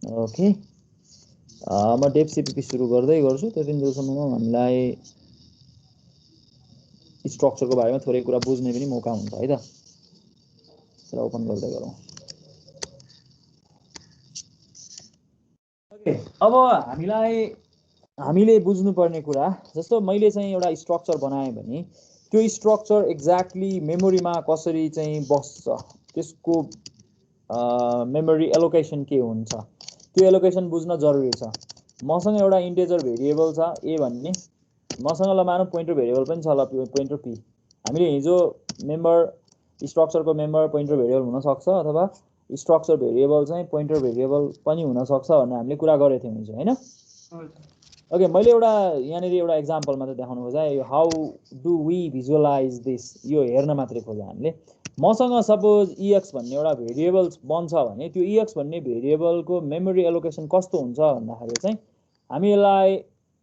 Okay म डेप CPP सुरु गर्दै गर्छु त्यतिन्जेलसम्ममा हामीलाई स्ट्रक्चरको बारेमा थोरै कुरा बुझ्ने पनि मौका हुन्छ है त त्यसलाई ओपन गर्दै गरौँ ओके अब हामीले बुझ्नुपर्ने कुरा जस्तो मैले चाहिँ एउटा स्ट्रक्चर बनाएँ भने त्यो स्ट्रक्चर एक्ज्याक्टली मेमोरीमा कसरी चाहिँ बस्छ त्यसको मेमोरी एलोकेसन के हुन्छ त्यो एलोकेसन बुझ्न जरुरी छ मसँग एउटा इन्टिजर भेरिएबल छ ए भन्ने मसँग ल मानौँ पोइन्टर भेरिएबल पनि छ ल पोइन्टर पी हामीले हिजो मेम्बर स्ट्रक्चरको मेम्बर पोइन्टर भेरिएबल हुन सक्छ अथवा स्ट्रक्चर भेरिएबल चाहिँ पोइन्टर भेरिएबल पनि हुन सक्छ भन्ने हामीले कुरा गरेको थियौँ हिजो हैन ओके मैले एउटा यहाँनिर एउटा एक्जाम्पल मात्र देखाउनु खोजेँ यो how do we visualise this यो हेर्न मात्रै खोजेँ हामीले मसँग सपोज EX भन्ने एउटा भेरिएबल बन्छ भने त्यो EX भन्ने भेरिएबलको मेमोरी एलोकेसन कस्तो हुन्छ भन्दाखेरि चाहिँ हामी यसलाई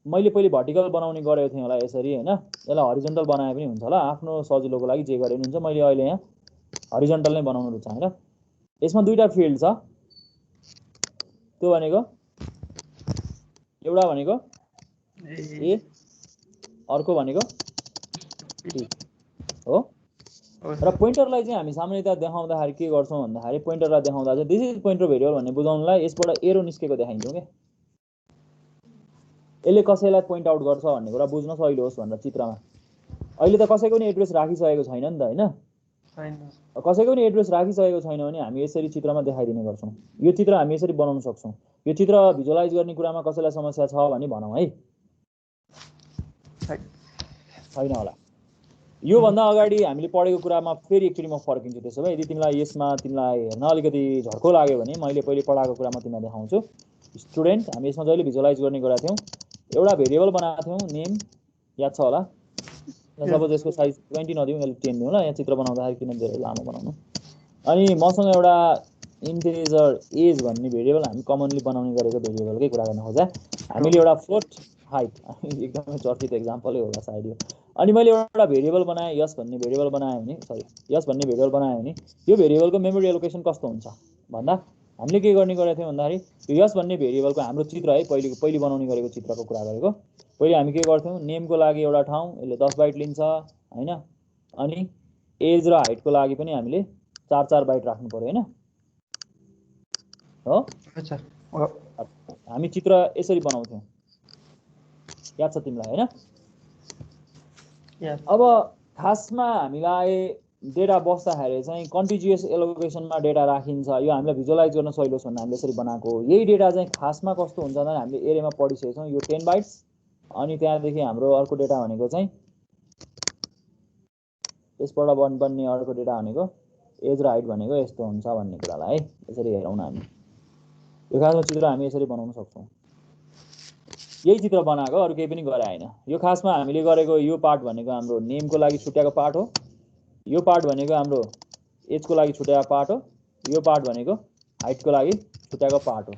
मैले पहिले भर्टिकल बनाउने गरेको थिएँ होला यसरी हैन यसलाई हरिजन्टल बनाए पनि हुन्छ होला आफ्नो सजिलोको लागि जे गरे पनि हुन्छ मैले अहिले यहाँ हरिजन्टल नै बनाउन रुचाएँ र यसमा दुईटा फिल्ड छ त्यो भनेको एउटा भनेको ए अर्को भनेको टी हो र पोइन्टरलाई चाहिँ हामी सामान्यतः देखाउँदाखेरि के गर्छौं भन्दाखेरि पोइन्टरलाई देखाउँदा चाहिँ दिस इज पोइन्टर भेरिएबल भन्ने बुझाउनलाई यसबाट एरो निस्केको देखाइन्छौं के यसले कसैलाई पोइन्ट आउट गर्छ भन्ने कुरा बुझ्न सजिलो होस् भनेर चित्रमा अहिले त कसैको पनि एड्रेस राखिसकेको छैन नि त हैन कसैको पनि एड्रेस राखिसकेको छैन भने हामी यसरी चित्रमा देखाइदिने गर्छौं यो चित्र हामी यसरी बनाउन सक्छौं यो चित्र भिजुअलाइज गर्ने कुरामा कसैलाई समस्या छ भने भनौं है छैन होला यो भन्दा अगाडि हामीले पढेको कुरामा फेरि एकचोटी म फर्किन्छु त्यसो भए यदि तिमीलाई यसमा तिमीलाई हेर्न अलिकति झर्को लाग्यो भने मैले पहिले पढाएको कुरा म तिमीलाई देखाउँछु स्टुडेन्ट हामी यसमा जहिले भिजुअलाइज गर्ने कुरा थियौं एउटा भेरिएबल बनाएको थियौं नेम याद छ होला सपोज यसको साइज 20 नदिउँ यसले 10 दिउँ ल यहाँ चित्र बनाउँदाखेरि किन धेरै लामो बनाउनु अनि मसँग एउटा इन्टिजर एज भन्ने भेरिएबल हामी कमनली बनाउने गरेको भेरिएबलकै कुरा गर्न खोजे हामीले एउटा फ्लोट हाइट एकदमै चर्चित एक्जाम्पलै होला सायद यो अनि मैले एउटा भेरिएबल बनाएँ यस भन्ने भेरिएबल बनाएँ भने यस भन्ने भेरिएबल बनाएँ भने यो भेरिएबलको मेमोरी एलोकेसन कस्तो हुन्छ भन्दा हामीले के गर्ने गरेको थियौं भन्दाखेरि यो यस भन्ने भेरिएबलको हाम्रो चित्र है पहिले बनाउने गरेको चित्रको कुरा गरेको पहिले हामी के गर्थ्यौं नेमको लागि एउटा ठाउँ यसले 10 बाइट लिन्छ हैन अनि एज र हाइटको लागि पनि हामीले 4 बाइट राख्नु पर्यो हैन हो अच्छा हामी चित्र यसरी बनाउँथ्यौं याद छ तिमीलाई हैन अब खासमा हामीलाई डेटा बस्दाखेरि चाहिँ कन्टिन्युअस एलोकेसनमा डेटा राखिन्छ यो हामीलाई भिजुअलाइज गर्न सजिलो होस् भनेर हामीले यसरी बनाएको यही डेटा चाहिँ खासमा कस्तो हुन्छ भने हामीले एरेमा पढिसकेछौं यो 10 बाइट्स अनि त्यहाँदेखि हाम्रो अर्को डेटा भनेको चाहिँ यसबाट बन्ने अर्को डेटा भनेको एज र हाइट भनेको यस्तो हुन्छ भन्ने कुरालाई है यसरी हेरौँ न हामी यो खासमा चित्र हामी यसरी बनाउन सक्छौं यही चित्र बनाएको अरु केही पनि गरे हैन यो खासमा हामीले गरेको यो पार्ट भनेको हाम्रो नेमको लागि छुट्याएको पार्ट हो यो पार्ट भनेको हाम्रो एजको लागि छुट्याएको पार्ट हो यो पार्ट भनेको हाइटको लागि छुट्याएको पार्ट हो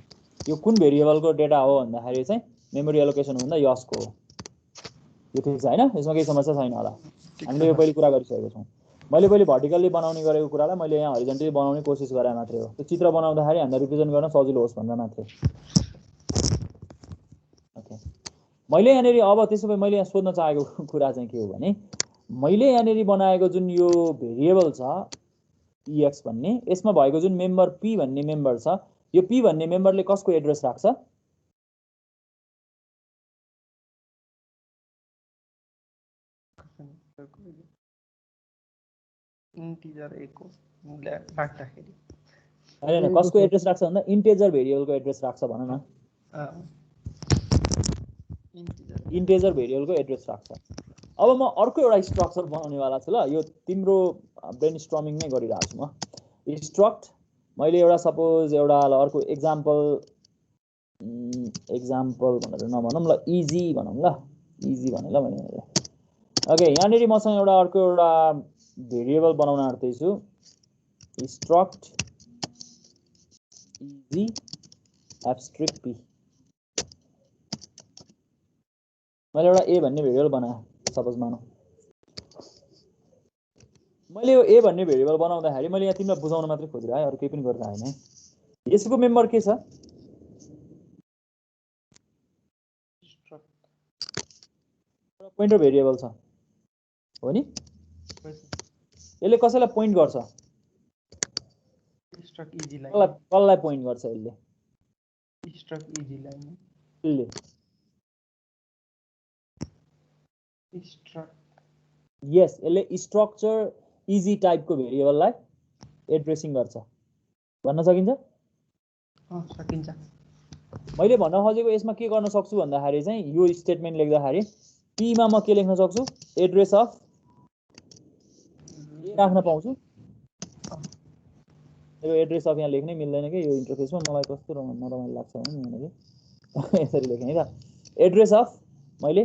यो कुन भेरिएबलको डेटा हो भन्दाखेरि चाहिँ मेमोरी एलोकेसन हुँदा यसको हो यो ठीक छ हैन यसमा केही समस्या छैन होला हामीले यो पहिले कुरा गरिसकेको छौं मैले पहिले भर्टिकली बनाउने गरेको कुरालाई मैले यहाँ हरिजन्टली बनाउने कोसिस गरे मात्रै हो त्यो चित्र बनाउँदाखेरि हामीलाई रिप्रेजेन्ट गर्न सजिलो होस् भनेर मात्रै ओके मैले यहाँनेरि अब त्यसो भए मैले यहाँ सोध्न चाहेको कुरा चाहिँ के हो भने मैले यहाँनेरि बनाएको जुन यो भेरिएबल छ EX भन्ने यसमा भएको जुन मेम्बर P भन्ने मेम्बर छ यो P भन्ने मेम्बरले कसको एड्रेस राख्छ इन्टिजर A को राख्दाखेरि हैन कसको एड्रेस राख्छ भन्दा इन्टिजर भेरिएबलको एड्रेस राख्छ भन न इन्टिजर भेरिएबलको एड्रेस राख्छ अब म अर्को एउटा स्ट्रक्चर बनाउनेवाला छु ल यो तिम्रो ब्रेनस्टर्मिङ नै गरिरहेछु म स्ट्रक्ट मैले एउटा सपोज एउटा अर्को एक्जाम्पल भनेर नभनौँ ल इजी भनौँ ल इजी भने ल मैले ओके यहाँनेरि मसँग एउटा अर्को एउटा भेरिएबल बनाउन आँट्दैछु स्ट्रक्ट इजी एब्स्ट्रैक्ट p मैले एउटा ए भन्ने भेरिएबल बनाए सपोज मानौँ मैले यो ए भन्ने भेरिएबल बनाउँदाखेरि मैले यहाँ तिमीलाई बुझाउन मात्रै खोजिरहेँ अरु केही पनि गरिरहेँ हैन यसको मेम्बर के छ पोइन्टर भेरिएबल छ हो नि यसले कसैलाई पोइन्ट गर्छ स्ट्रक इजीलाई कसलाई पोइन्ट गर्छ यसले स्ट्रक इजीलाई यसले स्ट्रक यस यसले स्ट्रक्चर इजी टाइपको भेरिएबललाई एड्रेसिङ गर्छ भन्न सकिन्छ सकिन्छ मैले भन्न खोजेको यसमा के गर्न सक्छु भन्दाखेरि चाहिँ यो स्टेटमेन्ट लेख्दाखेरि p मा म के लेख्न सक्छु एड्रेस अफ ए राख्न पाउँछु यो एड्रेस अफ यहाँ लेख्नै मिल्दैन के यो इन्टरफेसमा मलाई कस्तो नरमाइलो लाग्छ भने यहाँनिर यसरी लेखेँ है त एड्रेस अफ मैले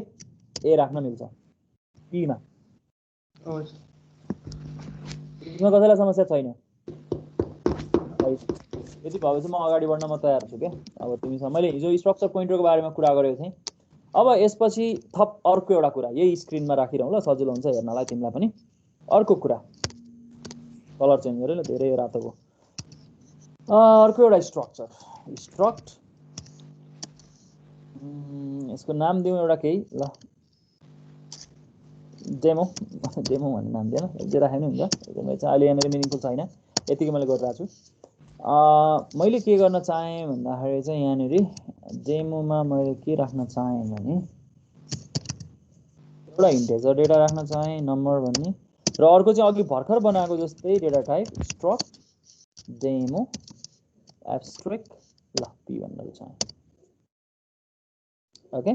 ए राख्न मिल्छ p मा यसमा कसैलाई समस्या छैन यदि भएपछि म अगाडि बढ्न म तयार छु के अब तिमीसँग मैले हिजो स्ट्रक्चर पोइन्टरको बारेमा कुरा गरेको थिएँ अब यसपछि थप अर्को एउटा कुरा यही स्क्रिनमा राखिरहँ ल सजिलो हुन्छ हेर्नलाई तिमीलाई पनि अर्को कुरा कलर चेन्ज गरेँ ल धेरै रातोको अर्को एउटा स्ट्रक्चर स्ट्रक्ट यसको नाम दिउँ एउटा केही ल डेमो डेमो भन्ने नाम दिएन जे राखे पनि हुन्छ एकदमै चाहिँ अहिले यहाँनिर मिनिङफुल छैन यतिकै मैले गरिरहेको छु मैले के गर्न चाहेँ भन्दाखेरि चाहिँ यहाँनिर डेमोमा मैले के राख्न चाहेँ भने एउटा इन्टिजर डेटा राख्न चाहेँ नम्बर भन्ने र अर्को चाहिँ अघि भर्खर बनाएको जस्तै data type struct demo abstract ल पी भन्न चाहेँ ओके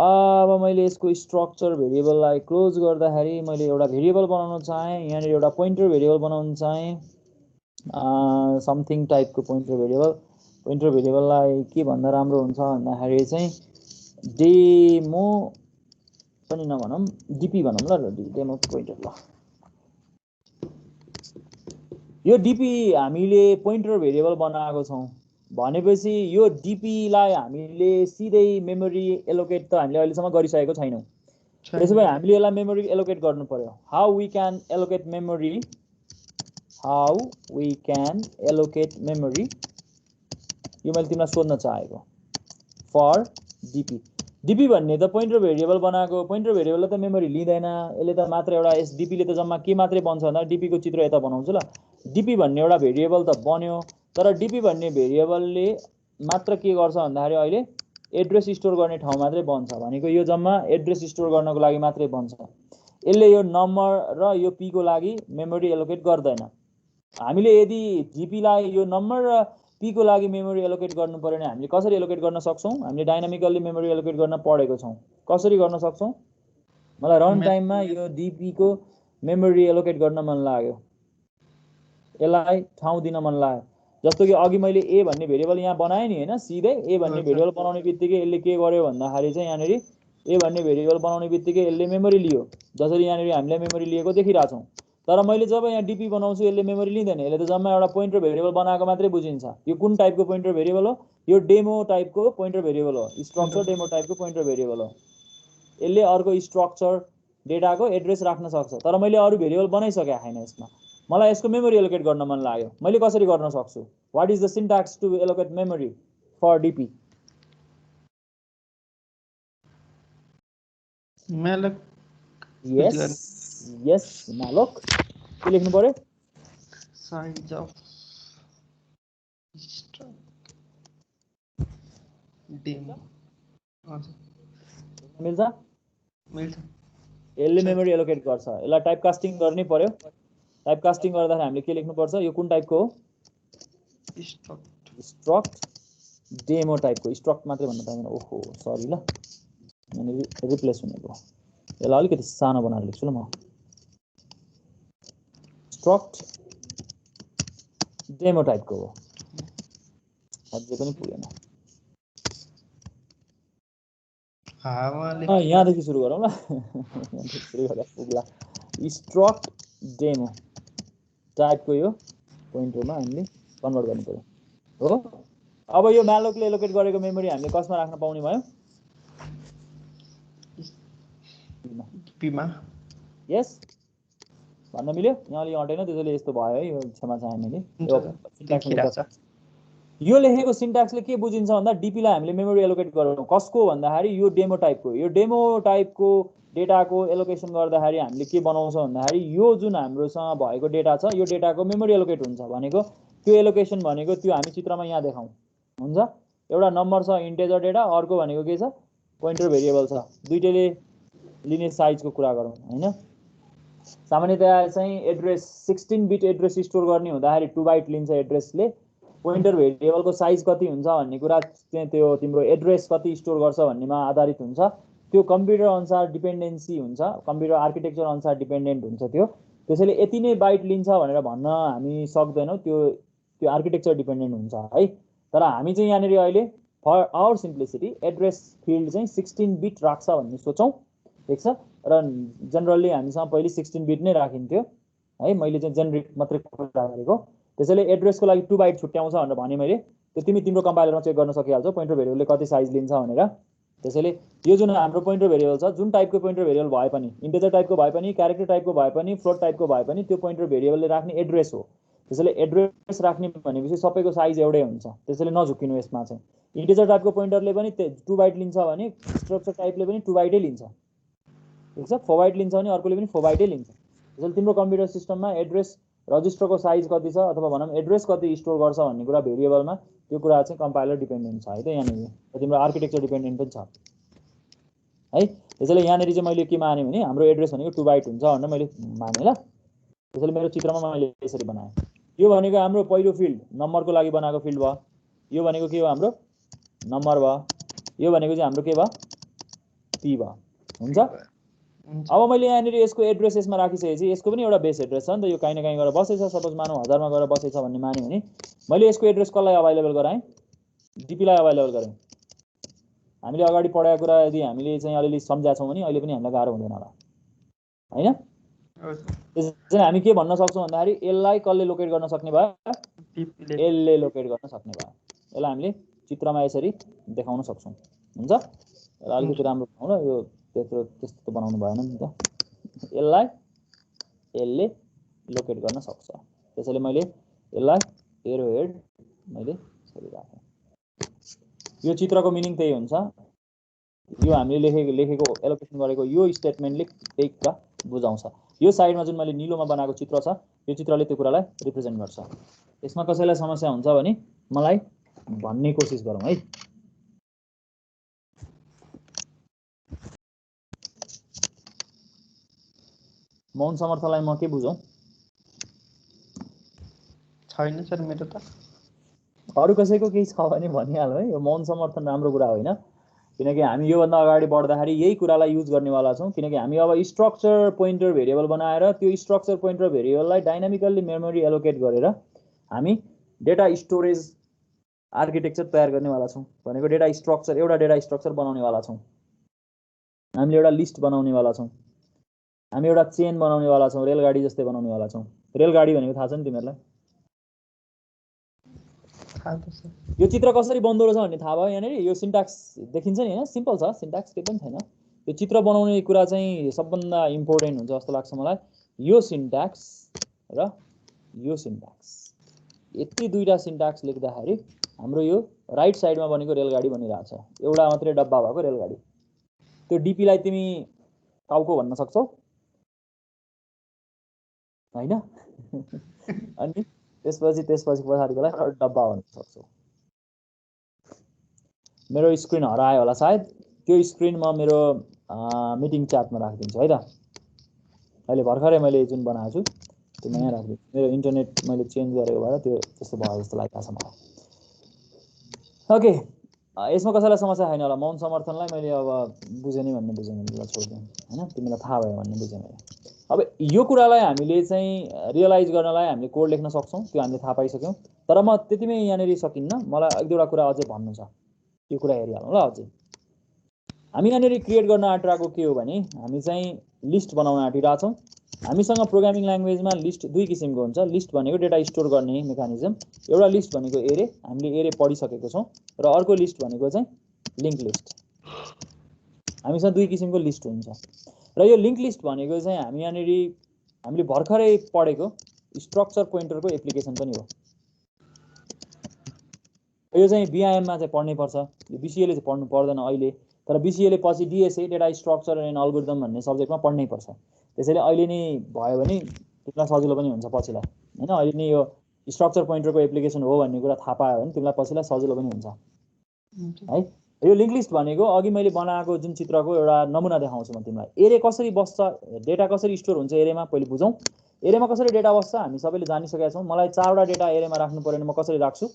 अब मैले यसको स्ट्रक्चर भेरिएबललाई क्लोज गर्दाखेरि मैले एउटा भेरिएबल बनाउन चाहेँ यहाँनिर एउटा पोइन्टर भेरिएबल बनाउन चाहेँ समथिङ टाइपको पोइन्टर भेरिएबललाई के भन्दा राम्रो हुन्छ भन्दाखेरि चाहिँ डेमो पनि नभनौँ डिपी भनौँ ल डेमो पोइन्टर ल यो डिपी हामीले पोइन्टर भेरिएबल बनाएको छौँ भनेपछि यो डिपीलाई हामीले सिधै मेमोरी एलोकेट त हामीले अहिलेसम्म गरिसकेको छैनौँ त्यसो भए हामीले यसलाई मेमोरी एलोकेट गर्नु पर्यो how we can allocate memory यो मैले तिमीलाई सोध्न चाहेको फर डिपी भन्ने त पोइन्टर भेरिएबल बनाएको पोइन्टर भेरिएबलले त मेमोरी लिँदैन यसले त मात्र एउटा यस डिपीले त जम्मा के मात्रै बन्छ भन्दा डिपीको चित्र यता बनाउँछु ल डिपी भन्ने एउटा भेरिएबल त बन्यो तर डिपी भन्ने भेरिएबलले मात्र के गर्छ भन्दाखेरि अहिले एड्रेस स्टोर गर्ने ठाउँ मात्रै बन्छ भनेको यो जम्मा एड्रेस स्टोर गर्नको लागि मात्रै बन्छ यसले यो नम्बर र यो p को लागि मेमोरी एलोकेट गर्दैन हामीले यदि डिपीलाई यो नम्बर र p को लागि मेमोरी एलोकेट गर्नु पर्यो भने हामीले कसरी एलोकेट गर्न सक्छौँ हामीले डाइनामिकली मेमोरी एलोकेट गर्न पढेको छौँ कसरी गर्न सक्छौँ मलाई रन टाइममा यो डिपी को मेमोरी एलोकेट गर्न मन लाग्यो यसलाई ठाउँ दिन मन लाग्यो जस्तो कि अघि मैले ए भन्ने भेरिएबल यहाँ बनाएँ नि हैन सिधै ए भन्ने भेरिएबल बनाउने बित्तिकै यसले के गर्यो भन्दाखेरि चाहिँ यहाँनिर ए भन्ने भेरिएबल बनाउने बित्तिकै यसले मेमोरी लियो जसरी यहाँनिर हामीले मेमोरी लिएको देखिरहेको छौँ तर मैले जब यहाँ डिपी बनाउँछु यसले मेमोरी लिँदैन यसले त जम्मा एउटा पोइन्टर भेरिएबल बनाएको मात्रै बुझिन्छ यो कुन टाइपको पोइन्टर भेरिएबल हो यो डेमो टाइपको पोइन्टर भेरिएबल हो स्ट्रक्चर डेमो टाइपको पोइन्टर भेरिएबल हो यसले अर्को स्ट्रक्चर डेटाको एड्रेस राख्न सक्छ तर मैले अरू भेरिएबल बनाइसकेको छैन यसमा मलाई यसको मेमोरी एलोकेट गर्न मन लाग्यो मैले कसरी गर्न सक्छु what is the syntax to allocate memory for DP malloc यस malloc के लेख्नु पर्यो size of struct demo मिल्छ मिल्छ यसले मेमोरी एलोकेट गर्छ यसलाई टाइप कास्टिङ गर्नै पर्यो टाइप कास्टिङ गर्दाखेरि हामीले के लेख्नुपर्छ यो कुन टाइपको हो स्ट्रक्ट डेमो टाइपको स्ट्रक्ट मात्रै भन्नु पाइँदैन ओहो सरी ल यहाँनिर रिप्लेस हुनेको यसलाई अलिकति सानो बनाएर लेख्छु ल म स्ट्रक्ट डेमो टाइपको हो अझै पनि पुगेन यहाँदेखि सुरु गरौँ ल सुरु गर्दा पुग्ला स्ट्रक्ट डेमो टाइपको यो पोइन्टरमा हामीले कन्भर्ट गर्नु पर्यो हो अब यो म्यालोकले एलोकेट गरेको मेमोरी हामीले कसमा राख्न पाउने भयो डिपीमा यस भन्न मिल्यो यहाँ अलि अटेन त्यसैले यस्तो भयो है यो क्षमा चाहे मैले यो लेखेको सिन्ट्याक्सले के बुझिन्छ भन्दा डीपीलाई हामीले मेमोरी एलोकेट गरौँ कसको भन्दाखेरि यो डेमो टाइपको डेटाको एलोकेसन गर्दाखेरि हामीले के बनाउँछ भन्दाखेरि यो जुन हाम्रोसँग भएको डेटा छ यो डेटाको मेमोरी एलोकेट हुन्छ भनेको त्यो एलोकेसन भनेको त्यो हामी चित्रमा यहाँ देखाउँ हुन्छ एउटा नम्बर छ इन्टेजर डेटा अर्को भनेको के छ पोइन्टर भेरिएबल छ दुईटैले लिने साइजको कुरा गरौँ हैन सामान्यतया चाहिँ एड्रेस 16 बिट एड्रेस स्टोर गर्ने हुँदाखेरि 2 बाइट लिन्छ एड्रेसले पोइन्टर भेरिएबलको साइज कति हुन्छ भन्ने कुरा चाहिँ त्यो तिम्रो एड्रेस कति स्टोर गर्छ भन्नेमा आधारित हुन्छ त्यो कम्प्युटर अनुसार डिपेन्डेन्सी हुन्छ कम्प्युटर आर्किटेक्चर अनुसार डिपेन्डेन्ट हुन्छ त्यो त्यसैले यति नै बाइट लिन्छ भनेर भन्न हामी सक्दैनौँ त्यो आर्किटेक्चर डिपेन्डेन्ट हुन्छ है तर हामी चाहिँ यहाँनिर अहिले for our simplicity address field चाहिँ 16 बिट राख्छ भन्ने सोचौँ ठिक छ र जनरली हामीसँग पहिले 16 बिट नै राखिन्थ्यो है मैले चाहिँ जेनेरिक मात्रै कुरा गरेको त्यसैले एड्रेसको लागि 2 बाइट छुट्याउँछ भनेर भने मैले त्यो तिम्रो कम्पाइलरमा चेक गर्न सकिहाल्छौ पोइन्टर भेरिएबलले कति साइज लिन्छ भनेर त्यसैले यो जुन हाम्रो पोइन्टर भेरिएबल छ जुन टाइपको पोइन्टर भेरिएबल भए पनि इन्टिजर टाइपको भए पनि क्यारेक्टर टाइपको भए पनि फ्लोट टाइपको भए पनि त्यो पोइन्टर भेरिएबलले राख्ने एड्रेस हो त्यसैले एड्रेस राख्ने भनेपछि सबैको साइज एउटै हुन्छ त्यसैले नझुकिनु यसमा चाहिँ इन्टिजर टाइपको पोइन्टरले पनि 2 बाइट लिन्छ भने स्ट्रक्चर टाइपले पनि 2 बाइटै लिन्छ ठीक छ 4 बाइट लिन्छ भने अर्कोले पनि 4 बाइटै लिन्छ त्यसैले तिम्रो कम्प्युटर सिस्टममा एड्रेस रजिस्टरको साइज कति छ अथवा भनौँ एड्रेस कति स्टोर गर्छ भन्ने कुरा भेरिएबलमा त्यो कुरा चाहिँ कम्पाइलर डिपेन्डेन्ट छ है त यहाँनिर तिम्रो आर्किटेक्चर डिपेन्डेन्ट पनि छ है त्यसैले यहाँनिर चाहिँ मैले के माने भने हाम्रो एड्रेस भनेको 2 बाइट हुन्छ भनेर मैले माने ल त्यसैले मेरो चित्रमा मैले यसरी बनाएँ यो भनेको हाम्रो पहिलो फिल्ड नम्बरको लागि बनाएको फिल्ड भयो यो भनेको के हो हाम्रो नम्बर भयो यो भनेको चाहिँ हाम्रो के भयो पी भयो हुन्छ अब मैले यहाँनिर यसको एड्रेस यसमा राखिसकेपछि यसको पनि एउटा बेस एड्रेस छ नि त यो कहीँ न कहीँ गएर बसेछ सपोज मानौँ 1000 मा गएर बसेछ भन्ने माने भने मैले यसको एड्रेस कसलाई अभाइलेबल गराएँ डीपीलाई अभाइलेबल गरेँ हामीले अगाडि पढाएको कुरा यदि हामीले चाहिँ अलिअलि सम्झाएको छौँ भने अहिले पनि हामीलाई गाह्रो हुँदैन होला हैन त्यसैले हामी के भन्न सक्छौँ भन्दाखेरि यसलाई कसले लोकेट गर्न सक्ने भयो यसले लोकेट गर्न सक्ने भयो यसलाई हामीले चित्रमा यसरी देखाउन सक्छौँ हुन्छ यसलाई अलिकति राम्रो बनाउँ ल यो त्यस्तो बनाउनु भएन नि त यसलाई यसले लोकेट गर्न सक्छ त्यसैले मैले यसलाई एरो हेड मैले यसरी राखेँ यो चित्रको मिनिङ त्यही हुन्छ यो हामीले लेखेको एलोकेसन गरेको यो स्टेटमेन्टले त्यही कुरा बुझाउँछ यो साइडमा जुन मैले निलोमा बनाएको चित्र छ यो चित्रले त्यो कुरालाई रिप्रेजेन्ट गर्छ यसमा कसैलाई समस्या हुन्छ भने मलाई भन्ने कोसिस गरौँ है मौन समर्थनलाई म के बुझौँ छैन सर मेरो त अरू कसैको केही छ भने भनिहाल्नु है यो मौन समर्थन राम्रो कुरा होइन किनकि हामी योभन्दा अगाडि बढ्दाखेरि यही कुरालाई युज गर्नेवाला छौँ किनकि हामी अब स्ट्रक्चर पोइन्टर भेरिएबल बनाएर त्यो स्ट्रक्चर पोइन्टर भेरिएबललाई डाइनामिकल्ली मेमोरी एलोकेट गरेर हामी डेटा स्टोरेज आर्किटेक्चर तयार गर्नेवाला छौँ भनेको एउटा डेटा स्ट्रक्चर बनाउनेवाला छौँ हामीले एउटा लिस्ट बनाउनेवाला छौँ हामी एउटा चेन बनाउनेवाला छौँ रेलगाडी जस्तै बनाउनेवाला छौँ रेलगाडी भनेको थाहा छ नि तिमीहरूलाई यो चित्र कसरी बन्दो रहेछ भन्ने थाहा भयो यहाँनिर यो सिन्ट्याक्स देखिन्छ नि हैन सिम्पल छ सिन्ट्याक्स केही पनि छैन यो चित्र बनाउने कुरा चाहिँ सबभन्दा इम्पोर्टेन्ट हुन्छ जस्तो लाग्छ मलाई यो सिन्ट्याक्स र यो सिन्ट्याक्स यति दुईटा सिन्ट्याक्स लेख्दाखेरि हाम्रो यो राइट साइडमा बनेको रेलगाडी बनिरहेछ एउटा मात्रै डब्बा भएको रेलगाडी त्यो डीपीलाई तिमी टाउको भन्न सक्छौ हैन अनि त्यसपछि पछाडिकोलाई डब्बा भन्न सक्छौ मेरो स्क्रिन हरायो होला सायद त्यो स्क्रिन म मेरो मिटिङ च्याटमा राखिदिन्छु है त अहिले भर्खरै मैले जुन बनाएको छु त्यो म यहाँ राखिदिन्छु मेरो इन्टरनेट मैले चेन्ज गरेको भएर त्यो त्यस्तो भयो जस्तो लागेको छ मलाई ओके यसमा कसैलाई समस्या छैन होला मौन समर्थनलाई मैले अब बुझेँ नि भन्ने बुझेँ भने छोड्दिउँ हैन तिमीलाई थाहा भयो भन्ने बुझेँ मैले अब यो कुरालाई हामीले चाहिँ रियलाइज गर्नलाई हामीले कोड लेख्न सक्छौँ त्यो हामीले थाहा पाइसक्यौँ तर म त्यतिमै यहाँनिर सकिन्न मलाई एक दुईवटा कुरा अझै भन्नु छ यो कुरा हेरिहालौँ ल अझै हामी यहाँनिर क्रिएट गर्न आँटिरहेको के हो भने हामी चाहिँ लिस्ट बनाउन आँटिरहेछौँ हामीसँग प्रोग्रामिङ ल्याङ्ग्वेजमा लिस्ट दुई किसिमको हुन्छ लिस्ट भनेको डेटा स्टोर गर्ने मेकानिजम एउटा लिस्ट भनेको एरे हामीले एरे पढिसकेको छौँ र अर्को लिस्ट भनेको चाहिँ लिङ्क लिस्ट हामीसँग दुई किसिमको लिस्ट हुन्छ र यो लिङ्क लिस्ट भनेको चाहिँ हामी यहाँनिर हामीले भर्खरै पढेको स्ट्रक्चर पोइन्टरको एप्लिकेसन पनि हो यो चाहिँ बीआईएम मा चाहिँ पढ्नै पर्छ, यो बीसीए ले चाहिँ पढ्नु पर्दैन अहिले, तर बीसीए ले पछि DSA data structure and algorithm भन्ने सब्जेक्टमा पढ्नै पर्छ। त्यसैले अहिले नै भयो भने तिमीलाई सजिलो पनि हुन्छ पछिलाई हैन। अहिले नै यो स्ट्रक्चर पोइन्टरको एप्लिकेसन हो भन्ने कुरा थाहा पायो भने तिमीलाई पछिलाई सजिलो पनि हुन्छ है। यो लिङ्क लिस्ट भनेको अघि मैले बनाएको जुन चित्रको एउटा नमुना देखाउँछु म तिमीलाई। एरे कसरी बस्छ, डेटा कसरी स्टोर हुन्छ एरेमा पहिले बुझौँ। एरेमा कसरी डेटा बस्छ हामी सबैले जानिसकेका छौँ। मलाई 4 वटा डेटा एरेमा राख्नु पर्यो भने म कसरी राख्छु,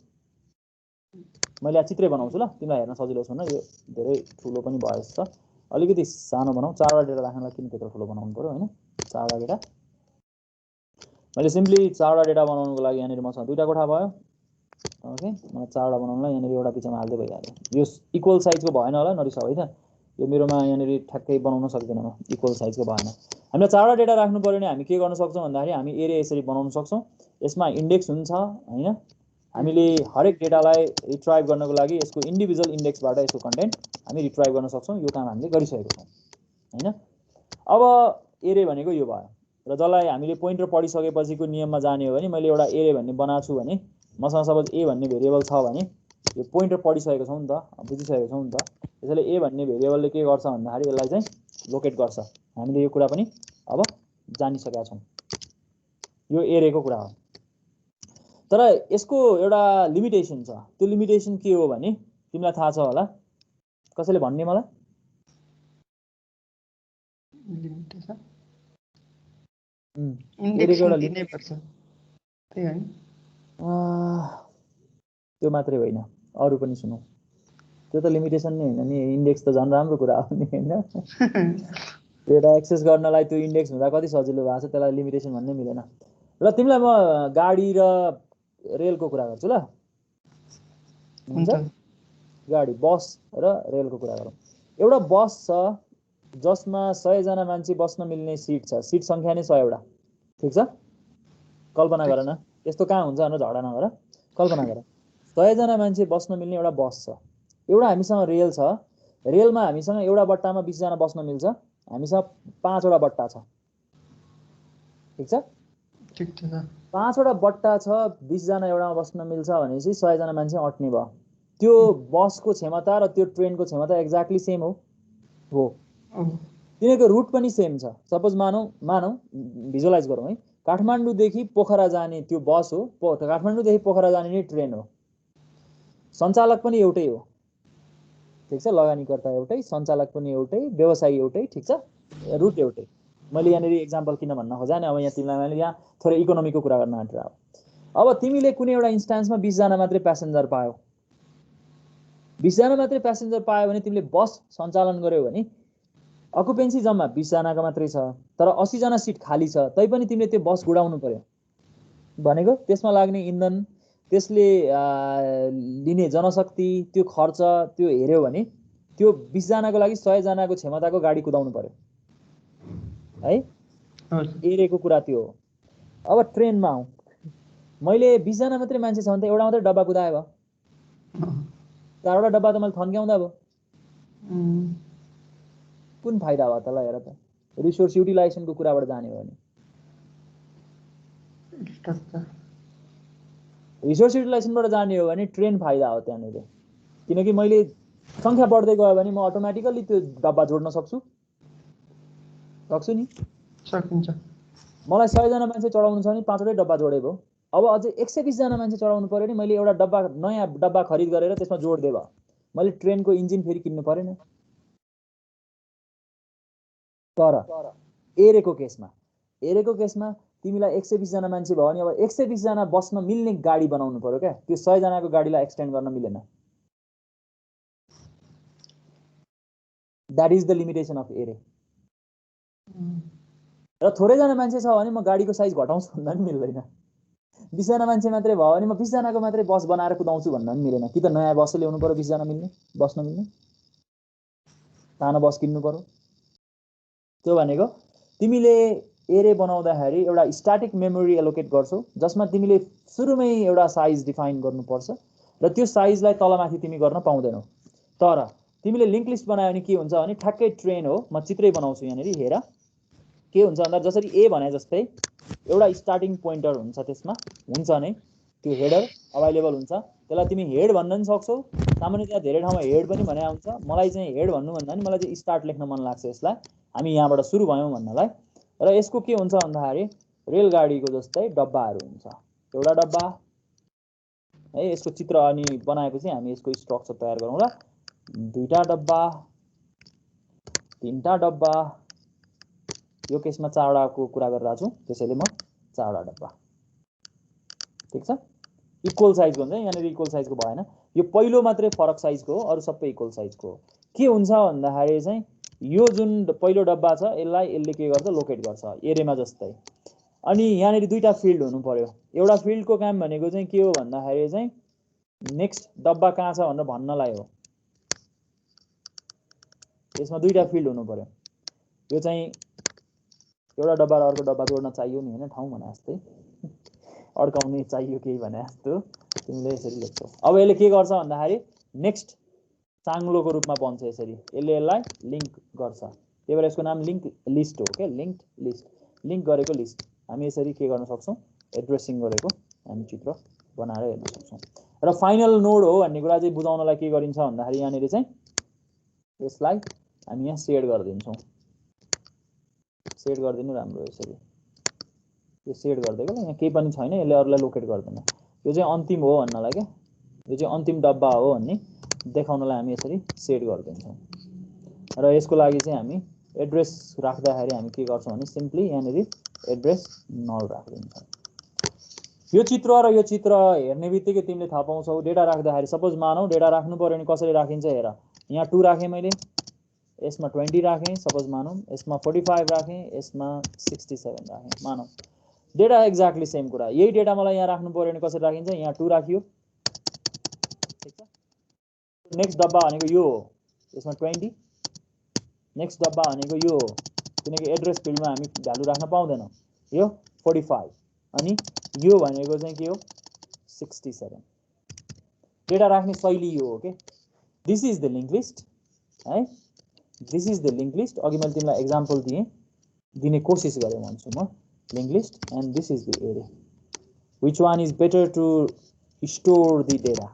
मैले यहाँ चित्रै बनाउँछु ल, तिमीलाई हेर्न सजिलो छ। यो धेरै ठुलो पनि भयो जस्तो, अलिकति सानो बनाऊ। 4 वटा डेटा राख्नलाई किन त्यत्रो ठुलो बनाउनु पर्यो हैन। 4 वटा डेटा मैले सिम्पली 4 वटा डेटा बनाउनुको लागि यहाँनिर मसँग 2टा कोठा भयो। ओके, मलाई 4 वटा बनाउनलाई यहाँनिर एउटा बिचमा हाल्दै भइहाल्यो। यो इक्वल साइजको भएन होला, नरिसाउ है त। यो मेरोमा यहाँनिर ठ्याक्कै बनाउन सक्दिनँ म, इक्वल साइजको भएन। हामीलाई 4 वटा डेटा राख्नु पर्यो भने हामी के गर्न सक्छौँ भन्दाखेरि हामी एरे यसरी बनाउन सक्छौँ। यसमा इन्डेक्स हुन्छ हैन। हामीले हरेक डेटालाई रिट्राइभ गर्नको लागि यसको इन्डिभिजुअल इन्डेक्सबाट यसको कन्टेन्ट हामी रिट्राइभ गर्न सक्छौँ। यो काम हामीले गरिसकेको छौँ हैन। अब एरे भनेको यो भयो र जसलाई हामीले पोइन्टर पढिसकेपछिको नियममा जाने हो भने मैले एउटा एरे भन्ने बनाएको छु भने मसँग सपोज ए भन्ने भेरिएबल छ भने यो पोइन्टर पढिसकेको छौँ नि त, बुझिसकेको छौँ नि त। त्यसैले ए भन्ने भेरिएबलले के गर्छ भन्दाखेरि यसलाई चाहिँ लोकेट गर्छ। हामीले यो कुरा पनि अब जानिसकेका छौँ। यो एरेको कुरा हो। तर यसको एउटा लिमिटेसन छ। त्यो लिमिटेसन के हो भने तिमीलाई थाहा छ होला, कसैले भन्ने मलाई? लिमिटेसन एरेको एउटा दिनै पर्छ त्यही हैन। त्यो मात्रै होइन, अरू पनि सुनौ। त्यो त लिमिटेसन नै होइन नि, इन्डेक्स त झन् राम्रो कुरा हो नि हैन। डेटा एक्सेस गर्नलाई त्यो इन्डेक्स हुँदा कति सजिलो भएको छ, त्यसलाई लिमिटेसन भन्नै मिलेन। र तिमीलाई म गाडी र रेलको कुरा गर्छु ल। हुन्छ, गाडी बस र रेलको कुरा गरौँ। एउटा बस छ जसमा 100 जना मान्छे बस्न मिल्ने सिट छ, सिट सङ्ख्या नै 100 वटा, ठिक छ। कल्पना गर न, यस्तो कहाँ हुन्छ भनेर झगडा नगर, कल्पना गर 100 जना मान्छे बस्न मिल्ने एउटा बस छ। एउटा हामीसँग रेल छ, रेलमा हामीसँग एउटा बट्टामा 20 जना बस्न मिल्छ, हामीसँग 5 वटा बट्टा छ, ठिक छ। 5 वटा बट्टा छ, 20 जना एउटामा बस्न मिल्छ भनेपछि 100 जना मान्छे अट्ने भयो। त्यो बसको क्षमता र त्यो ट्रेनको क्षमता एक्ज्याक्टली सेम हो। तिनीहरूको रुट पनि सेम छ। सपोज मानौ भिजुअलाइज गरौँ है, काठमाडौँदेखि पोखरा जाने त्यो बस हो, काठमाडौँदेखि पोखरा जाने नै ट्रेन हो। सञ्चालक पनि एउटै हो, ठिक छ। लगानीकर्ता एउटै, सञ्चालक पनि एउटै, व्यवसायी एउटै, ठिक छ। रुट एउटै। मैले यहाँनिर एक्जाम्पल किन भन्न खोजेँ, अब यहाँ तिमीलाई मैले यहाँ थोरै इकोनोमीको कुरा गर्न आँटेर। अब तिमीले कुनै एउटा इन्स्टान्समा 20 जना मात्रै प्यासेन्जर पायो, 20 जना मात्रै प्यासेन्जर पायो भने तिमीले बस सञ्चालन गर्यौ भने अकुपेन्सी जम्मा 20 जनाको मात्रै छ, तर 80 जना सिट खाली छ, तैपनि तिमीले त्यो बस गुडाउनु पर्यो भनेको त्यसमा लाग्ने इन्धन, त्यसले लिने जनशक्ति, त्यो खर्च त्यो हेर्यो भने त्यो 20 जनाको लागि 100 जनाको क्षमताको गाडी कुदाउनु पर्यो है। एरेको कुरा त्यो हो। अब ट्रेनमा आउँ, मैले 20 जना मात्रै मान्छे छ भने त एउटा मात्रै डब्बा कुदाए भयो, 4 वटा डब्बा त मैले थन्क्याउँदा भयो। कुन फाइदा भयो त? ल हेर त, रिसोर्स युटिलाइजेसनको कुराबाट जाने हो भने रिसोर्स युटिलाइजेसनबाट जाने हो भने ट्रेन फाइदा हो त्यहाँनिर, किनकि मैले सङ्ख्या बढ्दै गयो भने म अटोमेटिकल्ली त्यो डब्बा जोड्न सक्छु नि, सकिन्छ। मलाई 100 जना मान्छे चढाउनु छ भने 5 वटै डब्बा जोडे भयो। अब अझै 120 जना मान्छे चढाउनु पर्यो भने मैले एउटा डब्बा, नयाँ डब्बा खरिद गरेर त्यसमा जोड्दै भयो, मैले ट्रेनको इन्जिन फेरि किन्नु परेन। तर एरेको केसमा तिमीलाई 120 जना मान्छे भयो भने अब 120 जना बस्न मिल्ने गाडी बनाउनु पर्यो क्या, त्यो 100 जनाको गाडीलाई एक्सटेन्ड गर्न मिलेन। That is the limitation of एरे। र थोरै जना मान्छे छ भने म गाडीको साइज घटाउँछु भन्दा पनि मिल्दैन। 20 जना मान्छे मात्रै भयो भने म 20 जनाको मात्रै बस बनाएर कुदाउँछु भन्दा पनि मिलेन। कि त नयाँ बस ल्याउनु पर्यो 20 जना बस्न मिल्ने, सानो बस किन्नु पर्यो। त्यो भनेको तिमीले एरे बनाउँदाखेरि एउटा स्ट्याटिक मेमोरी एलोकेट गर्छौ जसमा तिमीले सुरुमै एउटा साइज डिफाइन गर्नुपर्छ र त्यो साइजलाई तलमाथि तिमी गर्न पाउँदैनौ। तर तिमीले लिङ्क लिस्ट बनायो भने के हुन्छ भने ठ्याक्कै ट्रेन हो, म चित्रै बनाउँछु यहाँनिर हेर। के हुन्छ भन्दा जसरी ए भने जस्तै एउटा स्टार्टिङ पोइन्टर हुन्छ, त्यसमा हुन्छ नै त्यो हेडर अभाइलेबल हुन्छ। त्यसलाई तिमी हेड भन्न पनि सक्छौ। सामान्यतया धेरै ठाउँमा हेड पनि भने हुन्छ। मलाई चाहिँ हेड भन्नु भन्दा नि मलाई चाहिँ स्टार्ट लेख्न मन लाग्छ यसलाई। हामी यहाँबाट सुरु भयौँ भन्नलाई। र यसको के हुन्छ भन्दाखेरि रेलगाडीको जस्तै डब्बाहरू हुन्छ। एउटा डब्बा है, यसको चित्र अनि बनाएपछि हामी यसको स्ट्रक्चर तयार गरौँला। दुईटा डब्बा, तीनटा डब्बा, यो केसमा चारवटाको कुरा गरिरहेको छु, त्यसैले म चारवटा डब्बा। ठिक छ, इक्वल साइजको हुन्छ। यहाँनिर इक्वल साइजको भएन, यो पहिलो मात्रै फरक साइजको हो, अरू सबै इक्वल साइजको हो। के हुन्छ भन्दाखेरि चाहिँ यो जुन पहिलो डब्बा छ यसलाई यसले के गर्छ, लोकेट गर्छ एरेमा जस्तै। अनि यहाँनिर दुईटा फिल्ड हुनु पर्यो। एउटा फिल्डको काम भनेको चाहिँ के हो भन्दाखेरि चाहिँ नेक्स्ट डब्बा कहाँ छ भनेर भन्नलाई हो। यसमा दुईटा फिल्ड हुनु पर्यो। यो चाहिँ एउटा डब्बा र अर्को डब्बा जोड्न चाहियो नि हैन, ठाउँ भने जस्तै अड्काउने चाहियो केही भने जस्तो तिमीले यसरी लेख्छौ। अब यसले के गर्छ भन्दाखेरि नेक्स्ट चाङ्लोको रूपमा बन्छ यसरी। यसले यसलाई लिङ्क गर्छ, त्यही भएर यसको नाम लिङ्क लिस्ट हो के, लिङ्क लिस्ट, लिङ्क गरेको लिस्ट। हामी यसरी के गर्न सक्छौँ, एड्रेसिङ गरेको हामी चित्र बनाएर हेर्न सक्छौँ। र फाइनल नोड हो भन्ने कुरा चाहिँ बुझाउनलाई के गरिन्छ भन्दाखेरि यहाँनिर चाहिँ यसलाई हामी यहाँ सेड गरिदिन्छौँ। सेड गरिदिनु राम्रो, यसरी यो सेड गरिदिएको यहाँ केही पनि छैन, यसले अरूलाई लोकेट गर्दैन। यो चाहिँ अन्तिम हो भन्नलाई क्या, यो चाहिँ अन्तिम डब्बा हो भन्ने देखाउनलाई हामी यसरी सेड गरिदिन्छौँ। र यसको लागि चाहिँ हामी एड्रेस राख्दाखेरि हामी के गर्छौँ भने सिम्पली यहाँनिर एड्रेस नल राखिदिन्छौँ। यो चित्र र यो चित्र हेर्ने बित्तिकै तिमीले थाहा पाउँछौ डेटा राख्दाखेरि। सपोज मानौ डेटा राख्नु पर्यो भने कसरी राखिन्छ हेर। यहाँ 2 राखेँ मैले, यसमा 20 राखेँ, सपोज मानौँ यसमा 45 राखेँ, यसमा 67 राखेँ मानौँ। डेटा एक्ज्याक्टली सेम कुरा। यही डेटा मलाई यहाँ राख्नु पर्यो भने कसरी राखिन्छ, यहाँ 2 राखियो। ठिक छ, नेक्स्ट डब्बा भनेको यो हो, यसमा 20, नेक्स्ट डब्बा भनेको यो हो, किनकि एड्रेस फिल्डमा हामी भ्यालु राख्न पाउँदैनौँ। यो 45 अनि यो भनेको चाहिँ के हो, 67। डेटा राख्ने शैली यो हो के। This is the link list है, this is the link list. अघि मैले तिमीलाई एक्जाम्पल दिने कोसिस गरेँ भन्छु म। Link list and this is the array. Which one is better to store the data.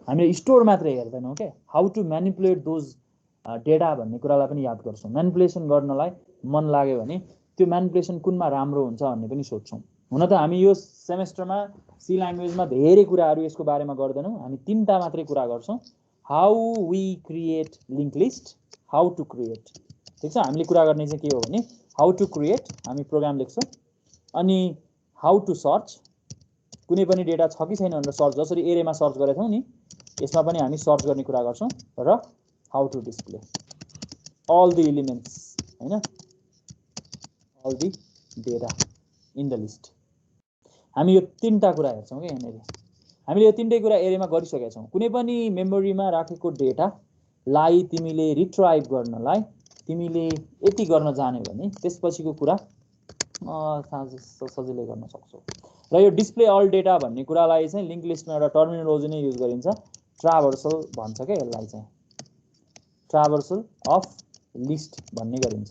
हामीले स्टोर मात्रै हेर्दैनौँ के, how to manipulate those data भन्ने कुरालाई पनि याद गर्छौँ। म्यानिपुलेसन गर्नलाई मन लाग्यो भने त्यो म्यानिपुलेसन कुनमा राम्रो हुन्छ भन्ने पनि सोध्छौँ। हुन त हामी यो सेमेस्टरमा सी ल्याङ्ग्वेजमा धेरै कुराहरू यसको बारेमा गर्दैनौँ, हामी 3टा मात्रै कुरा गर्छौँ। How we create link list, how to create. ठिक छ, हामीले कुरा गर्ने चाहिँ के हो भने हाउ टु क्रिएट, हामी प्रोग्राम लेख्छौँ। अनि हाउ टु सर्च, कुनै पनि डेटा छ कि छैन भनेर सर्च, जसरी एरेमा सर्च गरेछौँ नि यसमा पनि हामी सर्च गर्ने कुरा गर्छौँ। र how to display all the elements हैन, all the data in the list. हामी यो 3टा कुरा हेर्छौँ कि यहाँनिर। हामीले यो 3टै कुरा एरेमा गरिसकेका छौँ। कुनै पनि मेमोरीमा राखेको डेटालाई तिमीले रिट्राइभ गर्नलाई तिमीले यति गर्न जान्यो भने त्यसपछिको कुरा सजिलै गर्न सक्छौ। र यो डिस्प्ले अल डेटा भन्ने कुरालाई चाहिँ लिङ्क लिस्टमा एउटा टर्मिनोलोजी नै युज गरिन्छ, ट्राभर्सल भन्छ क्या यसलाई चाहिँ, ट्राभर्सल अफ लिस्ट भन्ने गरिन्छ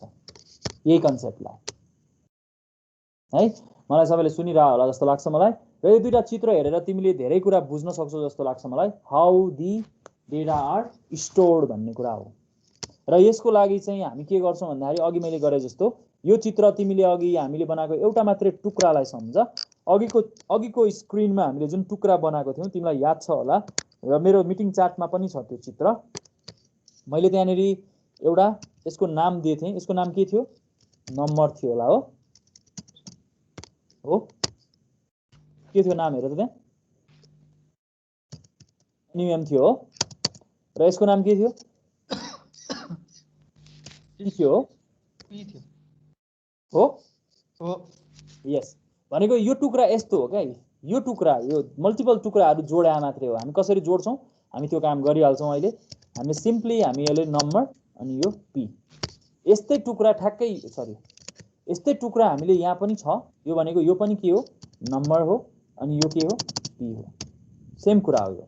यही कन्सेप्टलाई है। मलाई सबैले सुनिरह होला जस्तो लाग्छ मलाई। र यो दुईटा चित्र हेरेर तिमीले धेरै कुरा बुझ्न सक्छौ जस्तो लाग्छ मलाई। How the data are stored भन्ने कुरा हो। र यसको लागि चाहिँ हामी के गर्छौँ भन्दाखेरि अघि मैले गरे जस्तो यो चित्र तिमीले अघि हामीले बनाएको एउटा मात्रै टुक्रालाई सम्झ। अघिको स्क्रिनमा हामीले जुन टुक्रा बनाएको थियौँ तिमीलाई याद छ होला, र मेरो मिटिङ चार्टमा पनि छ त्यो चित्र। मैले त्यहाँनिर एउटा यसको नाम दिएको थिएँ, यसको नाम के थियो, नम्बर थियो होला हो के थियो नाम हेर त, त्यहाँ एनिएम थियो हो। र यसको नाम के थियो, थियो हो यस। भनेको यो टुक्रा यस्तो हो क्या, यो टुक्रा यो मल्टिपल टुक्राहरू जोडा मात्रै हो। हामी कसरी जोड्छौँ हामी त्यो काम गरिहाल्छौँ अहिले। हामी सिम्पली हामी यसले नम्बर अनि यो पी, यस्तै टुक्रा ठ्याक्कै यस्तै टुक्रा हामीले यहाँ पनि छ। यो भनेको यो पनि के हो, नम्बर हो, अनि यो के हो, पी हो। सेम कुरा हो यो,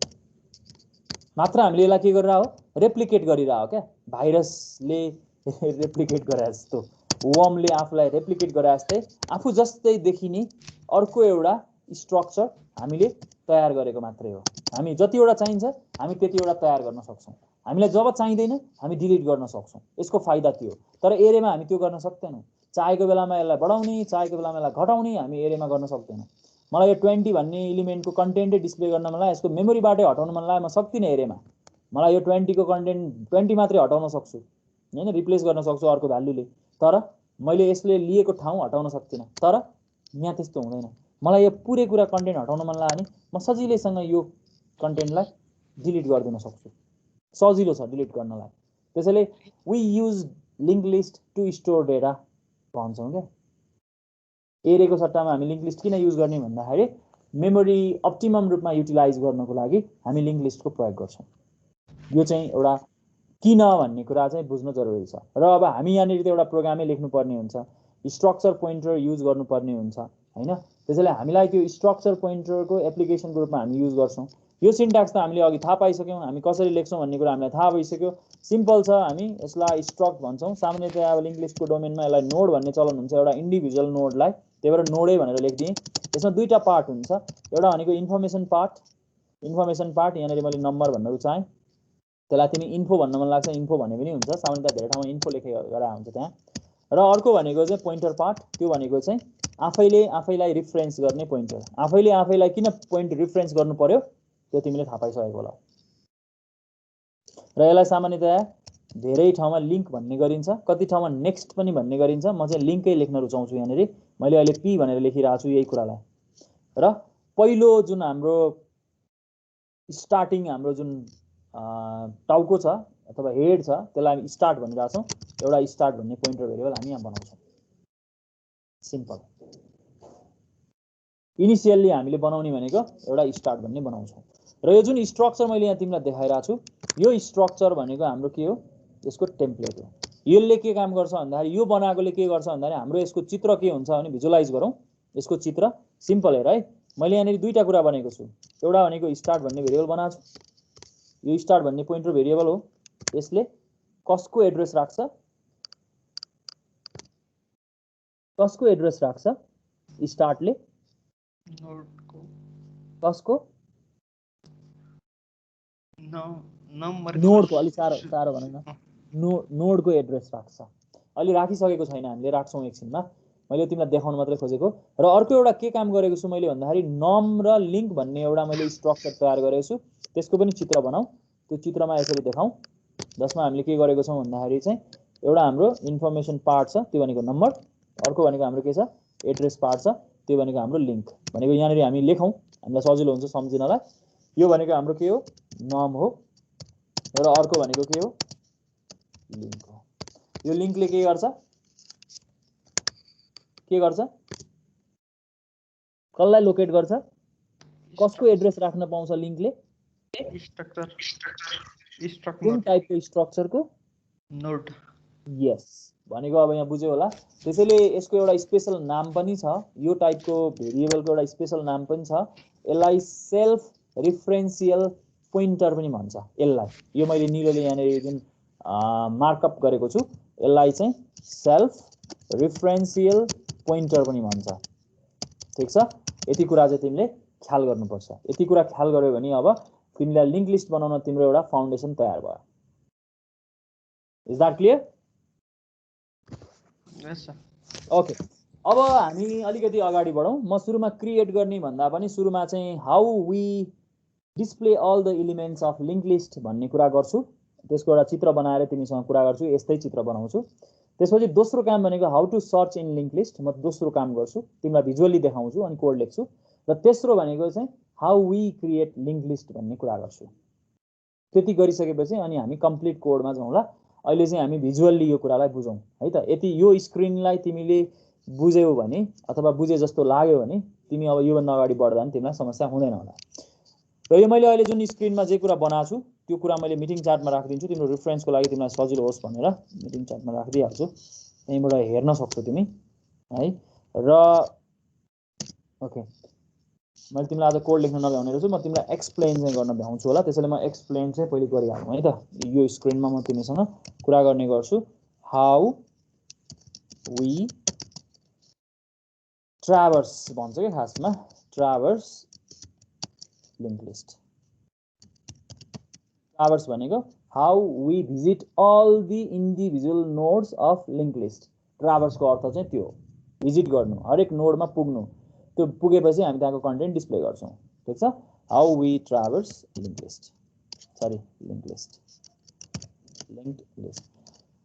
मात्र हामीले यसलाई के गरिरह हो, रेप्लिकेट गरिरह हो क्या, भाइरसले रेप्लिकेट गरे जस्तो वर्मले आफूलाई रेप्लिकेट गरे जस्तै आफू जस्तै देखिने अर्को एउटा स्ट्रक्चर हामीले तयार गरेको मात्रै हो। हामी जतिवटा चाहिन्छ हामी त्यतिवटा तयार गर्न सक्छौँ। हामीलाई जब चाहिँदैन हामी डिलिट गर्न सक्छौँ। यसको फाइदा त्यो हो। तर एरेमा हामी त्यो गर्न सक्दैनौँ। चाहेको बेलामा यसलाई बढाउने, चाहेको बेलामा यसलाई घटाउने हामी एरेमा गर्न सक्दैनौँ। मलाई यो 20 भन्ने एलिमेन्टको कन्टेन्टै डिस्प्ले गर्न मन लाग्यो, यसको मेमोरीबाटै हटाउन मन लाग्यो, म सक्दिनँ एरेमा। मलाई यो 20 को कन्टेन्ट 20 मात्रै हटाउन सक्छु हैन, रिप्लेस गर्न सक्छु अर्को भ्यालुले। तर मैले यसले लिएको ठाउँ हटाउन सक्दिनँ। तर यहाँ त्यस्तो हुँदैन। मलाई यो पुरै कुरा कन्टेन्ट हटाउन मन लाग्यो भने म सजिलैसँग यो कन्टेन्टलाई डिलिट गरिदिन सक्छु। सजिलो छ डिलिट गर्नलाई। त्यसैले we use link list to store data भन्छौँ क्या। एरेको सट्टामा हामी लिङ्क लिस्ट किन युज गर्ने भन्दाखेरि मेमोरी अप्टिमम रूपमा युटिलाइज गर्नको लागि हामी लिङ्क लिस्टको प्रयोग गर्छौँ। यो चाहिँ एउटा किन भन्ने कुरा चाहिँ बुझ्नु जरुरी छ। र अब हामी यहाँनिर त एउटा प्रोग्रामै लेख्नुपर्ने हुन्छ, स्ट्रक्चर पोइन्टर युज गर्नुपर्ने हुन्छ हैन। त्यसैले हामीलाई त्यो स्ट्रक्चर पोइन्टरको एप्लिकेसनको रूपमा हामी युज गर्छौँ। यो सिन्ट्याक्स त हामीले अघि थाहा पाइसक्यौँ, हामी कसरी लेख्छौँ भन्ने कुरा हामीलाई थाहा भइसक्यो। सिम्पल छ, हामी यसलाई स्ट्रक्ट भन्छौँ। सामान्यतया अब लिङ्क लिस्टको डोमेनमा यसलाई नोड भन्ने चलन हुन्छ, एउटा इन्डिभिजुअल नोडलाई, त्यही भएर नोडै भनेर लेखिदिएँ। यसमा दुईटा पार्ट हुन्छ, एउटा भनेको इन्फर्मेसन पार्ट। इन्फर्मेसन पार्ट यहाँनिर मैले नम्बर भन्न रुचाएँ, त्यसलाई तिमी इन्फो भन्न मन लाग्छ इन्फो भने पनि हुन्छ, सामान्यतया धेरै ठाउँमा इन्फो लेखेको गरेर हुन्छ त्यहाँ। र अर्को भनेको चाहिँ पोइन्टर पार्ट, त्यो भनेको चाहिँ आफैले आफैलाई रिफरेन्स गर्ने पोइन्टर। आफैले आफैलाई किन पोइन्ट रिफरेन्स गर्नु पर्यो त्यो तिमीले थाहा पाइसकेको होला। र यसलाई सामान्यतया धेरै ठाउँमा लिङ्क भन्ने गरिन्छ, कति ठाउँमा नेक्स्ट पनि भन्ने गरिन्छ। म चाहिँ लिङ्कै लेख्न रुचाउँछु यहाँनिर, मैले अहिले पी भनेर लेखिरहेको छु यही कुरालाई। र पहिलो जुन हाम्रो स्टार्टिङ हाम्रो जुन टाउको छ अथवा हेड छ त्यसलाई हामी स्टार्ट भनिरहेको छौँ। एउटा स्टार्ट भन्ने पोइन्टर भेरिएबल हामी यहाँ बनाउँछौँ। सिम्पल। इनिसियल्ली हामीले बनाउने भनेको एउटा स्टार्ट भन्ने बनाउँछौँ। र यो जुन स्ट्रक्चर मैले यहाँ तिमीलाई देखाइरहेको छु, यो स्ट्रक्चर भनेको हाम्रो के हो, यसको टेम्प्लेट हो। यसले के काम गर्छ भन्दाखेरि, यो बनाएकोले के गर्छ भन्दाखेरि हाम्रो यसको चित्र के हुन्छ भने भिजुअलाइज गरौँ। यसको चित्र सिम्पल हेर है, मैले यहाँनिर दुईटा कुरा बनेको छु। एउटा भनेको स्टार्ट भन्ने भेरिएबल बनाएको छु, यो स्टार्ट भन्ने पोइन्टर भेरिएबल हो। यसले कसको एड्रेस राख्छ, कसको एड्रेस राख्छ स्टार्टले, कसको नोडको, अलि साह्रो भनौँ न, नोडको एड्रेस राख्छ। अलि राखिसकेको छैन, हामीले राख्छौँ एकछिनमा, मैले तिमीलाई देखाउन मात्रै खोजेको। र अर्को एउटा के काम गरेको छु मैले भन्दाखेरि नम र लिङ्क भन्ने एउटा मैले स्ट्रक्चर तयार गरेको छु। त्यसको पनि चित्र बनाऊ। त्यो चित्रमा यसरी देखाउँ, जसमा हामीले के गरेको छौँ भन्दाखेरि चाहिँ एउटा हाम्रो इन्फर्मेसन पार्ट छ, त्यो भनेको नम्बर। अर्को भनेको हाम्रो के छ, एड्रेस पार्ट छ, त्यो भनेको हाम्रो लिङ्क। भनेको यहाँनिर हामी लेखौँ, हामीलाई सजिलो हुन्छ सम्झिनलाई। यो भनेको हाम्रो के हो, नम हो, र अर्को भनेको के हो, लिङ्क हो। यो लिङ्कले के गर्छ, कसलाई लोकेट गर्छ, कसको एड्रेस राख्न पाउँछ लिङ्कले, कुन टाइपको स्ट्रक्चरको, नोड। यस, भनेको अब यहाँ बुझ्यो होला। त्यसैले यसको एउटा स्पेशल नाम पनि छ, यो टाइपको भेरिएबलको एउटा स्पेशल नाम पनि छ। यसलाई सेल्फ रिफरेन्सियल पोइन्टर पनि भन्छ यसलाई। यो मैले निलोले यहाँनिर जुन मार्कअप गरेको छु यसलाई चाहिँ सेल्फ रिफरेन्सियल पोइन्टर पनि भन्छ। ठिक छ, यति कुरा चाहिँ तिमीले ख्याल गर्नुपर्छ। यति कुरा ख्याल गर्यो भने अब तिमीलाई लिङ्क लिस्ट बनाउन तिम्रो एउटा फाउन्डेसन तयार भयो। Is that clear? Yes sir. Okay, अब हामी अलिकति अगाडि बढौँ। म सुरुमा क्रिएट गर्ने भन्दा पनि सुरुमा चाहिँ how we display all the elements of link list भन्ने कुरा गर्छु। त्यसको एउटा चित्र बनाएर तिमीसँग कुरा गर्छु, यस्तै चित्र बनाउँछु। त्यसपछि दोस्रो काम भनेको how to search in link list, म दोस्रो काम गर्छु, तिमीलाई भिजुअली देखाउँछु अनि कोड लेख्छु। र तेस्रो भनेको चाहिँ how we create link list भन्ने कुरा गर्छु। त्यति गरिसकेपछि अनि हामी कम्प्लिट कोडमा जाउँला। अहिले चाहिँ हामी भिजुअल्ली यो कुरालाई बुझौँ है त। यति यो स्क्रिनलाई तिमीले बुझ्यौ भने अथवा बुझे जस्तो लाग्यो भने तिमी अब योभन्दा अगाडि बढ्दा पनि तिमीलाई समस्या हुँदैन होला। र यो मैले अहिले जुन स्क्रिनमा जे कुरा बनाएको छु त्यो कुरा मैले मिटिङ चार्टमा राखिदिन्छु, तिम्रो रिफरेन्सको लागि तिमीलाई सजिलो होस् भनेर मिटिङ चार्टमा राखिदिइहाल्छु, त्यहीँबाट हेर्न सक्छौ तिमी है। र ओके, मैले तिमीलाई आज कोड लेख्न नभ्याउने रहेछु, म तिमीलाई एक्सप्लेन चाहिँ गर्न भ्याउँछु होला। त्यसैले म एक्सप्लेन चाहिँ पहिले गरिहालौँ है त। यो स्क्रिनमा म तिमीसँग कुरा गर्ने गर्छु हाउ वी ट्राभर्स भन्छ के खासमा ट्राभर्स लिंक लिस्ट ट्राभर्स भनेको how we visit all the individual nodes of link list traverse को अर्थ चाहिँ त्यो भिजिट गर्नु हरेक नोडमा पुग्नु त्यो पुगेपछि हामी त्यहाँको कन्टेन्ट डिस्प्ले गर्छौं ठीक छ how we traverse link list sorry linked list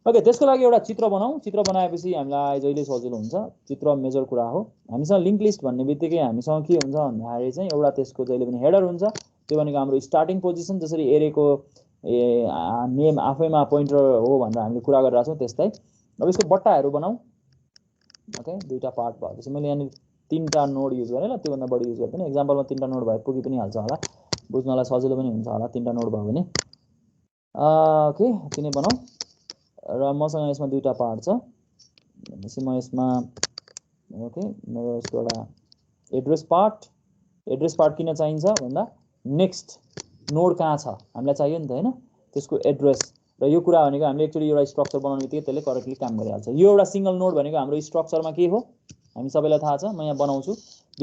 okay त्यसको लागि एउटा चित्र बनाऊ चित्र बनाएपछि हामीलाई जहिले सजिलो हुन्छ चित्र मेजर कुरा हो हामीसँग लिंक लिस्ट भन्ने बित्तिकै हामीसँग के हुन्छ भन्दाखेरि चाहिँ एउटा त्यसको जहिले पनि हेडर हुन्छ त्यो भनेको हाम्रो स्टार्टिङ पोजिसन जसरी एरेको नेम आफैमा पोइन्टर हो भनेर हामीले कुरा गरिरहेका छौं त्यस्तै अब यसको बट्टाहरू बनाऊ ओके दुईटा पार्ट भएपछि मैले यहाँ तीनटा नोड युज गरेँ ल त्यो भन्दा बढी युज गर्दैन एक्जाम्पलमा तीनटा नोड भए पुगी पनि हाल्छ होला बुझ्नलाई सजिलो पनि हुन्छ होला तीनटा नोड भयो भने ओके तिनै बनाऊ र मसँग यसमा दुईटा पार्ट छ भनेपछि म यसमा ओके मेरो यसको एउटा एड्रेस पार्ट किन चाहिन्छ भन्दा नेक्स्ट नोड कहाँ छ हामीलाई चाहियो नि त हैन त्यसको एड्रेस र यो कुरा भनेको हामीले एक्चुअली एउटा स्ट्रक्चर बनाउने बित्तिकै त्यसले करेक्टली काम गरिहाल्छ यो एउटा सिंगल नोड भनेको हाम्रो स्ट्रक्चरमा के हो हामी सबैलाई थाहा छ म यहाँ बनाउँछु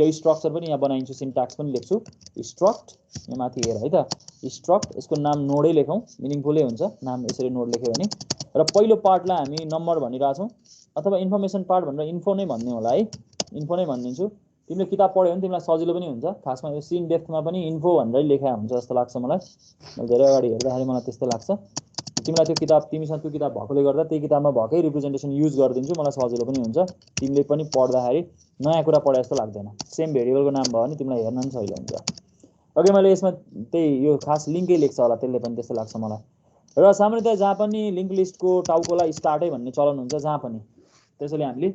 यो स्ट्रक्चर पनि यहाँ बनाइन्छु सिन्ट्याक्स पनि लेख्छु स्ट्रक्ट यहाँ माथि हेर है त स्ट्रक्ट यसको नाम नोडै लेखौं मिनिङफुलै हुन्छ नाम यसरी नोड लेख्यो भने र पहिलो पार्टलाई हामी नम्बर भनिरा छौं अथवा इन्फर्मेसन पार्ट भनेर इन्फो नै भन्ने होला है इन्फो नै भनिदिन्छु तिमीले किताब पढ्यौ भने तिमीलाई सजिलो पनि हुन्छ खासमा यो सिन डेप्थमा पनि इन्फो भनेरै लेखेको हुन्छ जस्तो लाग्छ मलाई मैले धेरै अगाडि हेर्दाखेरि मलाई त्यस्तै लाग्छ तिमीलाई त्यो किताब तिमीसँग त्यो किताब भएकोले गर्दा त्यही किताबमा भएकै रिप्रेजेन्टेसन युज गरिदिन्छु मलाई सजिलो पनि हुन्छ तिमीले पनि पढ्दाखेरि नयाँ कुरा पढे जस्तो लाग्दैन सेम भेरिएबलको नाम भयो भने तिमीलाई हेर्न पनि सजिलो हुन्छ ओके मैले यसमा त्यही यो खास लिंकै लेख्छ होला त्यसले पनि त्यस्तो लाग्छ मलाई र सामान्यतया जहाँ पनि लिंक लिस्टको टाउकोलाई स्टार्टै भन्ने चलन हुन्छ जहाँ पनि त्यसैले हामीले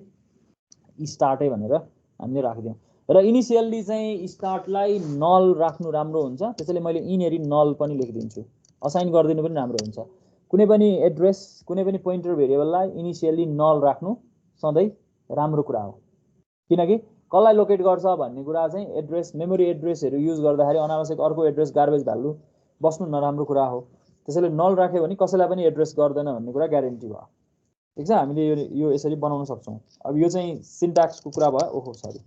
स्टार्टै भनेर हामीले राखिदियौं र इनिशियली चाहिँ स्टार्टलाई नल राख्नु राम्रो हुन्छ त्यसैले मैले इनहेरी नल पनि लेखिदिन्छु असाइन गरिदिनु पनि राम्रो हुन्छ कुनै पनि एड्रेस कुनै पनि पोइन्टर भेरिएबललाई इनिशियली नल राख्नु सधैं राम्रो कुरा हो किनकि कसलाई लोकेट गर्छ भन्ने कुरा चाहिँ एड्रेस मेमोरी एड्रेसहरु युज गर्दाखेरि अनावश्यक अर्को एड्रेस गार्बेज भ्यालु बस्नु नराम्रो कुरा हो त्यसैले नल राख्यो भने कसैलाई पनि एड्रेस गर्दैन भन्ने कुरा ग्यारेन्टी भयो ठीक छ हामीले यो यसरी बनाउन सक्छौं अब यो चाहिँ सिन्ट्याक्सको कुरा भयो ओहो सरी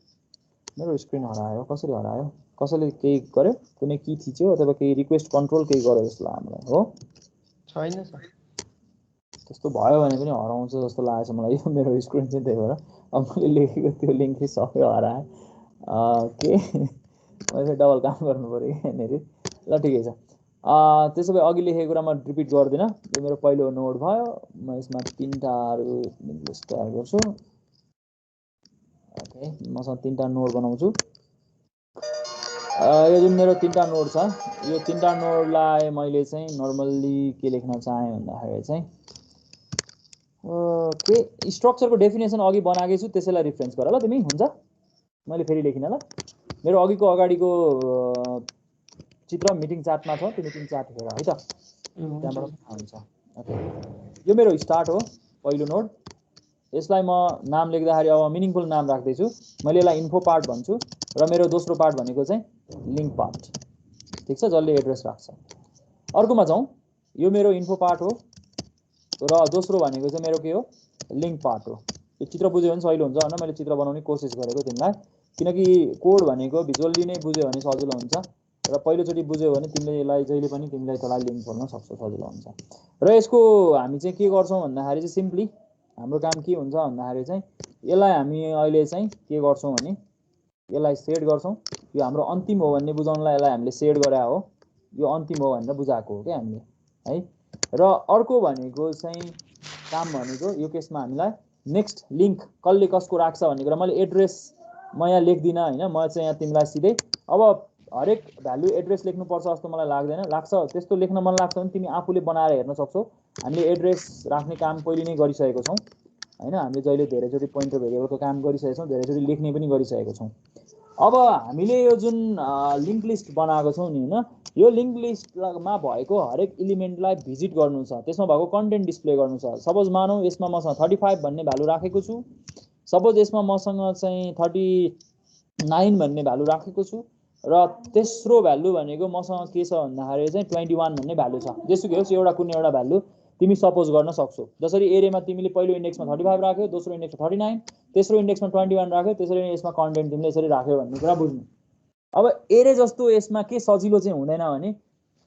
मेरो स्क्रिन हरायो कसरी हरायो कसैले केही गर्यो कुनै की थिच्यो अथवा केही रिक्वेस्ट कन्ट्रोल केही गर्यो जस्तो लाग्यो मलाई हो छैन सर त्यस्तो भयो भने पनि हराउँछ जस्तो लागेछ मलाई यो मेरो स्क्रिन चाहिँ त्यही भएर अब मैले लेखेको त्यो लिंक सबै हराए के मैले डबल काम गर्नु पर्यो यहाँनेरि ल ठिकै छ त्यसो भए अघि लेखेको कुरा म रिपिट गर्दिन यो मेरो पहिलो नोड भयो म यसमा तीनटाहरु लिस्ट तयार गर्छु ओके मसँग तीनटा नोड बनाउँछु यो जुन मेरो तीनटा नोड छ यो तीनटा नोडलाई मैले चाहिँ नर्मल्ली के लेख्न चाहे भन्दाखेरि चाहिँ ओके स्ट्रक्चरको डेफिनेसन अघि बनाएकै छु त्यसैलाई रेफरेन्स गर ल तिमी हुन्छ मैले फेरि लेखिन ल मेरो अघिको अगाडिको चित्र मिटिङ च्याटमा छ त्यो मिटिङ च्याट हेर है त त्यहाँबाट हुन्छ ओके यो मेरो स्टार्ट हो पहिलो नोड यसलाई म नाम लेख्दाखेरि अब मिनिङफुल नाम राख्दै छु मैले यसलाई इन्फो पार्ट भन्छु र मेरो दोस्रो पार्ट भनेको चाहिँ लिंक पार्ट ठीक छ जसले एड्रेस राख्छ अर्कोमा जाउँ यो मेरो इन्फो पार्ट हो र दोस्रो भनेको चाहिँ मेरो के हो लिंक पार्ट हो यो चित्र बुझ्यो भने सजिलो हुन्छ हैन मैले चित्र बनाउने कोसिस गरेको तिमीलाई किनकि कोड भनेको भिजुअली नै बुझ्यो भने सजिलो हुन्छ र पहिलो चोटी बुझ्यो भने तिमीले यसलाई जहिले पनि तिमीलाई त्यसलाई लिंक गर्न सक्छौ सजिलो हुन्छ र यसको हामी चाहिँ के गर्छौं भन्दाखेरि चाहिँ सिम्पली हाम्रो काम के हुन्छ भन्दाखेरि चाहिँ यसलाई हामी अहिले चाहिँ के गर्छौं भने यसलाई सेट गर्छौं यो हाम्रो अन्तिम हो भन्ने बुझाउनलाई यसलाई हामीले सेट गरे हो यो अन्तिम हो भनेर बुझाएको हो के हामीले है र अर्को भनेको चाहिँ काम भनेको यो केसमा हामीलाई नेक्स्ट लिंक कसले कसको राख्छ भन्ने कुरा मैले एड्रेस म यहाँ लेख्दिन हैन म चाहिँ यहाँ तिमीलाई सिधै अब हरेक भ्यालु एड्रेस लेख्नु पर्छ जस्तो मलाई लाग्दैन लाग्छ त्यस्तो लेख्न मन लाग्छ भने तिमी आफूले बनाएर हेर्न सक्छौ हामीले एड्रेस राख्ने काम पहिले नै गरिसकेको छौं हैन हामीले जहिले धेरैचोटी पोइन्टर भेरिएबलको काम गरिसकेको छौं धेरैचोटी लेख्ने पनि गरिसकेको छौं अब हामीले यो जुन लिंक लिस्ट बनाएको छौं नि हैन यो लिंक लिस्टमा भएको हरेक एलिमेन्टलाई भिजिट गर्नु छ त्यसमा भएको कन्टेन्ट डिस्प्ले गर्नु छ सपोज मानौ यसमा मसँग 35 भन्ने भ्यालु राखेको छु सपोज यसमा मसँग चाहिँ 39 भन्ने भ्यालु राखेको छु र तेस्रो भ्यालु भनेको मसँग के छ भन्दाखेरि चाहिँ 21 भन्ने भ्यालु छ जेसुकै होस् एउटा कुनै एउटा भ्यालु तिमी सपोज गर्न सक्छौ। जसरी एरेमा तिमीले पहिलो इन्डेक्समा 35 राख्यौ, दोस्रो इन्डेक्समा 39, तेस्रो इन्डेक्समा 21 राख्यौ, त्यसरी नै यसमा कन्टेन्ट तिमीले यसरी राख्यौ भन्ने कुरा बुझ्नु। अब एरे जस्तो यसमा के सजिलो चाहिँ हुँदैन भने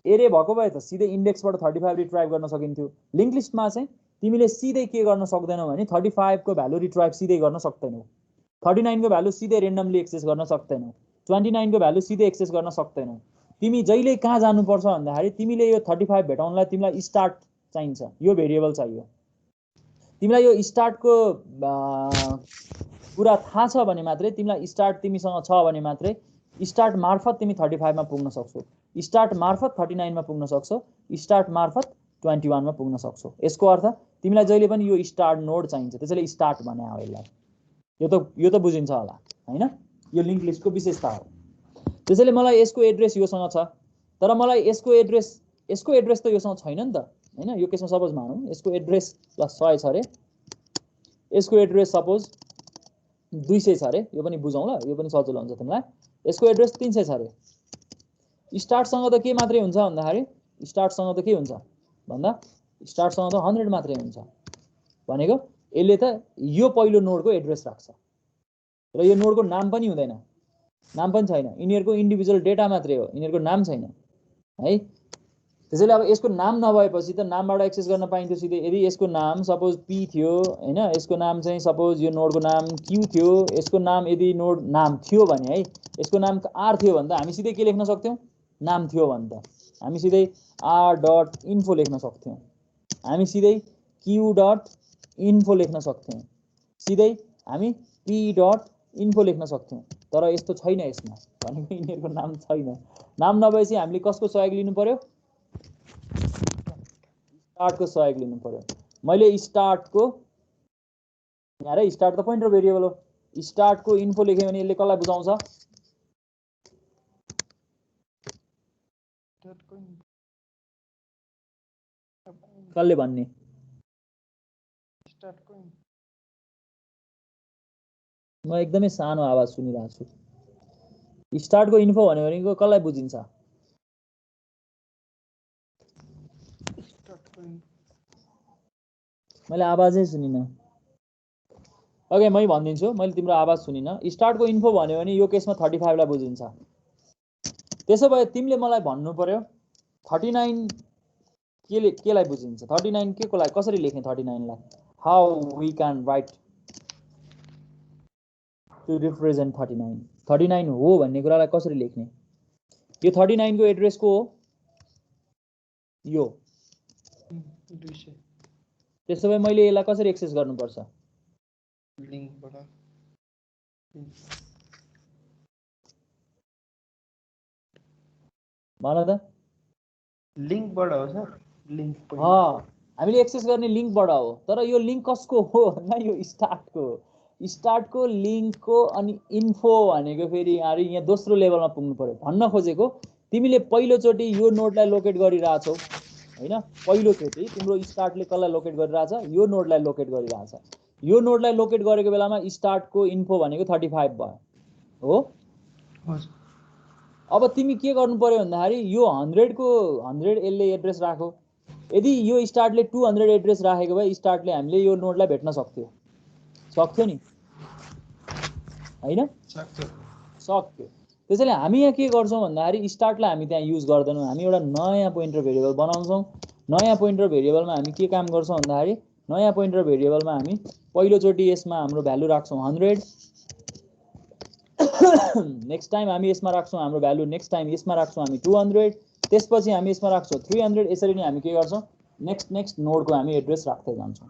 एरे भएको भए त सिधै इन्डेक्सबाट 35 रिट्राइभ गर्न सकिन्थ्यो। लिङ्क लिस्टमा चाहिँ तिमीले सिधै के गर्न सक्दैनौ भने 35 को भ्यालु रिट्राइभ सिधै गर्न सक्दैनौ, 39 को भ्यालु सिधै रेन्डमली एक्सेस गर्न सक्दैनौ, 29 को भ्यालु सिधै एक्सेस गर्न सक्दैनौ। तिमी जहिले कहाँ जानुपर्छ भन्दाखेरि तिमीले यो 35 भेटाउनलाई तिमीलाई स्टार्ट चाहिन्छ, यो भेरिएबल चाहियो। तिमीलाई यो स्टार्टको कुरा थाहा छ भने मात्रै, तिमीलाई स्टार्ट तिमीसँग छ भने मात्रै स्टार्ट मार्फत तिमी 35 मा पुग्न सक्छौ, स्टार्ट मार्फत 39 मा पुग्न सक्छौ, स्टार्ट मार्फत 21 मा पुग्न सक्छौ। यसको अर्थ तिमीलाई जहिले पनि यो स्टार्ट नोड चाहिन्छ, त्यसैले स्टार्ट भने हो यसलाई। यो त बुझिन्छ होला हैन, यो लिङ्क लिस्टको विशेषता हो। त्यसैले मलाई यसको एड्रेस योसँग छ, तर मलाई यसको एड्रेस त योसँग छैन नि त हैन। यो केसमा सपोज मानौँ यसको एड्रेस प्लस 100 छ अरे, यसको एड्रेस सपोज 200 छ अरे, यो पनि बुझौँ ल, यो पनि सजिलो हुन्छ तिमीलाई। यसको एड्रेस 300 छ अरे। स्टार्टसँग त के मात्रै हुन्छ भन्दाखेरि, स्टार्टसँग त के हुन्छ भन्दा स्टार्टसँग त 100 मात्रै हुन्छ। भनेको यसले त यो पहिलो नोडको एड्रेस राख्छ र यो नोडको नाम पनि हुँदैन, नाम पनि छैन, यिनीहरूको इन्डिभिजुअल डेटा मात्रै हो, यिनीहरूको नाम छैन है। त्यसैले अब यसको नाम नभएपछि त नामबाट एक्सेस गर्न पाइन्थ्यो सिधै। यदि यसको नाम सपोज पी थियो हैन, यसको नाम चाहिँ सपोज यो नोडको नाम क्यू थियो, यसको नाम यदि नोड नाम थियो भने है, यसको नाम आर थियो भने त हामी सिधै के लेख्न सक्थ्यौँ, नाम थियो भने त हामी सिधै r.info लेख्न सक्थ्यौँ, हामी सिधै q.info लेख्न सक्थ्यौँ, सिधै हामी p.info लेख्न सक्थ्यौँ। तर यस्तो छैन यसमा, भनेको यिनीहरूको नाम छैन। नाम नभएपछि हामीले कसको सहयोग लिनु पर्यो, स्टार्टको सहयोग लिनु पर्यो। मैले स्टार्टको यहाँ रे, स्टार्ट त पोइन्टर भेरिएबल हो, स्टार्टको इन्फो लेखेँ भने यसले कसलाई बुझाउँछ, कसले भन्ने, म एकदमै सानो आवाज सुनिरहेको छु। स्टार्टको इन्फो भनेको कसलाई बुझिन्छ, मैले आवाजै सुनिनँ। ओके मै भनिदिन्छु, मैले तिम्रो आवाज सुनिनँ। स्टार्टको इन्फो भन्यो भने यो केसमा 35 लाई बुझिन्छ। त्यसो भए तिमीले मलाई भन्नु पर्यो 39 केलाई बुझिन्छ, 39 के को लागि कसरी लेख्ने, 39 लाई how we can write to represent 39, 39 हो भन्ने कुरालाई कसरी लेख्ने। यो 39 को एड्रेस को हो यो, त्यसो भए मैले यसलाई कसरी एक्सेस गर्नुपर्छ, लिङ्कबाट भन त, लिङ्कबाट हो सर, लिङ्क हामीले एक्सेस गर्ने लिङ्कबाट हो। तर यो लिङ्क कसको हो भन्दा यो स्टार्टको लिङ्कको। अनि इन्फो भनेको फेरि यहाँ दोस्रो लेभलमा पुग्नु पर्यो। भन्न खोजेको तिमीले पहिलोचोटि यो नोडलाई लोकेट गरिरहेछौ हैन, पहिलोचोटि तिम्रो स्टार्टले कसलाई लोकेट गरिरहेछ, यो नोडलाई लोकेट गरिरहेछ। यो नोडलाई लोकेट गरेको बेलामा स्टार्टको इन्फो भनेको 35 भयो हो। अब तिमी के गर्नु पर्यो भन्दाखेरि यो 100 को 100 यसले एड्रेस राखो। यदि यो स्टार्टले 200 एड्रेस राखेको भए स्टार्टले हामीले यो नोडलाई भेट्न सक्थ्यो नि हैन, सक्थ्यो। त्यसैले हामी यहाँ के गर्छौँ भन्दाखेरि स्टार्टलाई हामी त्यहाँ युज गर्दैनौँ, हामी एउटा नयाँ पोइन्टर भेरिएबल बनाउँछौँ। नयाँ पोइन्टर भेरिएबलमा हामी के काम गर्छौँ भन्दाखेरि नयाँ पोइन्टर भेरिएबलमा हामी पहिलोचोटि यसमा हाम्रो भ्यालु राख्छौँ 100, नेक्स्ट टाइम हामी यसमा राख्छौँ हाम्रो भ्यालु, नेक्स्ट टाइम यसमा राख्छौँ हामी 200, त्यसपछि हामी यसमा राख्छौँ 300। यसरी नै हामी के गर्छौँ नेक्स्ट नोडको हामी एड्रेस राख्दै जान्छौँ।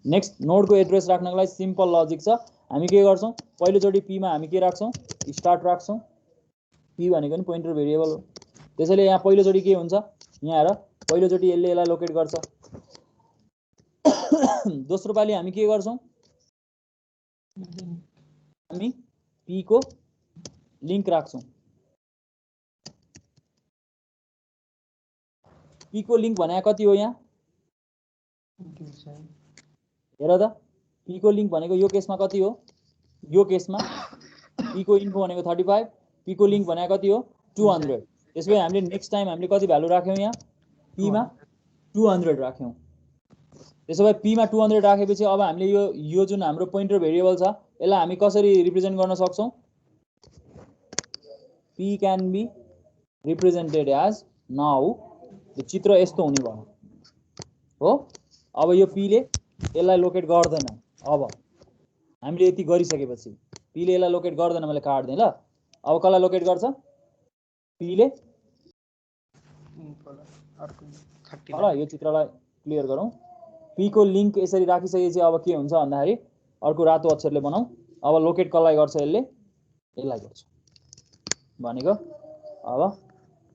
नेक्स्ट नोडको एड्रेस राख्नको लागि सिम्पल लजिक छ, हामी के गर्छौँ पहिलोचोटि पीमा हामी के राख्छौँ, स्टार्ट राख्छौँ। पी भनेको नि पोइन्टर भेरिएबल हो। त्यसैले यहाँ पहिलोचोटि के हुन्छ, यहाँ हेर पहिलोचोटि यसले यसलाई लोकेट गर्छ। दोस्रो पालि हामी के गर्छौँ, हामी पी को लिङ्क राख्छौँ। पी को लिङ्क भने कति हो, यहाँ हेर त, पी को लिङ्क भनेको यो केसमा कति हो, यो केसमा पी को इन्फो भनेको 35, पी को लिङ्क भनेको कति हो 200। त्यसपछि हामीले नेक्स्ट टाइम हामीले कति भ्यालु राख्यौँ, यहाँ पीमा 200 राख्यौँ। त्यसो भए p मा 200 राखेपछि अब हामीले यो जुन हाम्रो पोइन्टर भेरिएबल छ यसलाई हामी कसरी रिप्रेजेन्ट गर्न सक्छौं p can be represented as now यो चित्र यस्तो हुने भयो हो अब यो p ले यसलाई लोकेट गर्दैन अब हामीले यति गरिसकेपछि p ले यसलाई लोकेट गर्दैन मैले काट्दै ल अब कसलाई लोकेट गर्छ p ले ल यो चित्रलाई क्लियर गरौँ p को लिंक यसरी राखिसकेपछि अब के हुन्छ भन्दाखेरि अर्को रातो अक्षरले बनाऊ अब लोकेट कसलाई गर्छ यसलाई गर्छ भनेको अब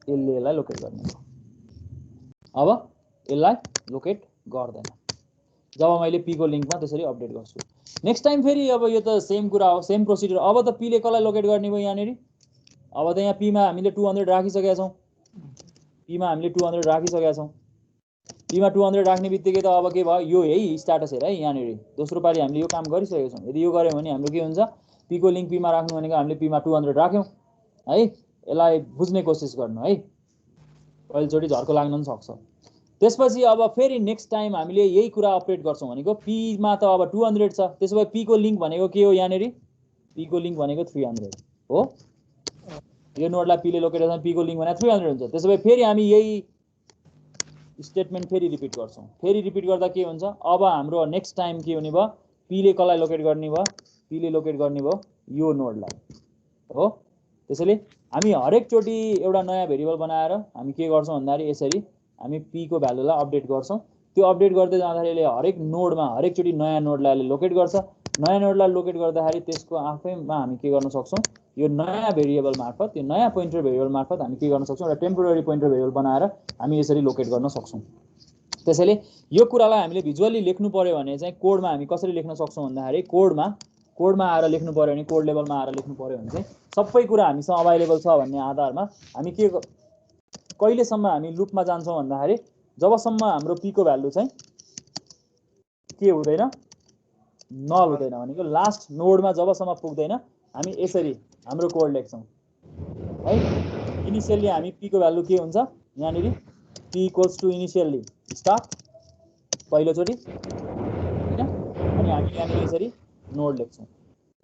यसले यसलाई लोकेट गर्ने अब यसलाई लोकेट गर्दैन जब मैले p को लिंकमा त्यसरी अपडेट गर्छु नेक्स्ट टाइम फेरि अब यो त सेम कुरा हो सेम प्रोसिजर अब त p ले कसलाई लोकेट गर्ने भयो यहाँनेरि अब त यहाँ p मा हामीले 200 राखिसकेका छौं p मा हामीले 200 राखिसकेका छौं p मा 200 राख्ने बित्तिकै त अब के भयो यो है स्ट्याटस हेर है यहाँनेरि दोस्रो पाली हामीले यो काम गरिसकेका छौं यदि यो गर्यौं भने हाम्रो के हुन्छ p को लिंक p मा राख्नु भनेको हामीले p मा 200 राख्यौं है यसलाई बुझ्ने कोसिस गर्नु है पहिलोचोटी झर्को लाग्न पनि सक्छ त्यसपछि अब फेरि नेक्स्ट टाइम हामीले यही कुरा अपडेट गर्छौं भनेको p मा त अब 200 छ त्यसो भए p को लिंक भनेको के हो यहाँनेरि p को लिंक भनेको 300 हो यो नोडलाई p ले लोकेट गर्दा p को लिंक भनेको 300 हुन्छ त्यसो भए फेरि हामी यही स्टेटमेन्ट फेरि रिपिट गर्छौं फेरि रिपिट गर्दा के हुन्छ अब हाम्रो नेक्स्ट टाइम के हुने भयो p ले कसलाई लोकेट गर्ने भयो p ले लोकेट गर्ने भयो यो नोडलाई हो त्यसैले हामी हरेक चोटी एउटा नयाँ भेरिएबल बनाएर हामी के गर्छौं भन्दाखेरि यसरी हामी p को भ्यालुलाई अपडेट गर्छौं त्यो अपडेट गर्दै जाँदाखेरि हरेक नोडमा हरेक चोटी नयाँ नोडलाई लोकेट गर्छ नयाँ नोडलाई लोकेट गर्दाखेरि त्यसको आफैमा हामी के गर्न सक्छौं यो नयाँ भेरिएबल मार्फत यो नयाँ पोइन्टर भेरिएबल मार्फत हामी के गर्न सक्छौं एउटा टेम्पोररी पोइन्टर भेरिएबल बनाएर हामी यसरी लोकेट गर्न सक्छौं त्यसैले यो कुरालाई हामीले भिजुअली लेख्नु पर्यो भने चाहिँ कोडमा हामी कसरी लेख्न सक्छौं भन्दाखेरि कोडमा आएर लेख्नु पर्यो भने कोड लेभलमा आएर लेख्नु पर्यो भने चाहिँ सबै कुरा हामीसँग अवेलेबल छ भन्ने आधारमा हामी के कहिलेसम्म हामी लुपमा जान्छौं भन्दाखेरि जबसम्म हाम्रो p को भ्यालु चाहिँ के हुँदैन नल हुँदैन भनेको लास्ट नोडमा जबसम्म पुग्दैन हामी यसरी हाम्रो कोड लेख्छौं है इनिशियली हामी p को भ्यालु के हुन्छ यहाँनेरि p = इनिशियली स्टार्ट पहिलो चोटी हैन अनि हामी यहाँनेरि यसरी नोड लेख्छौं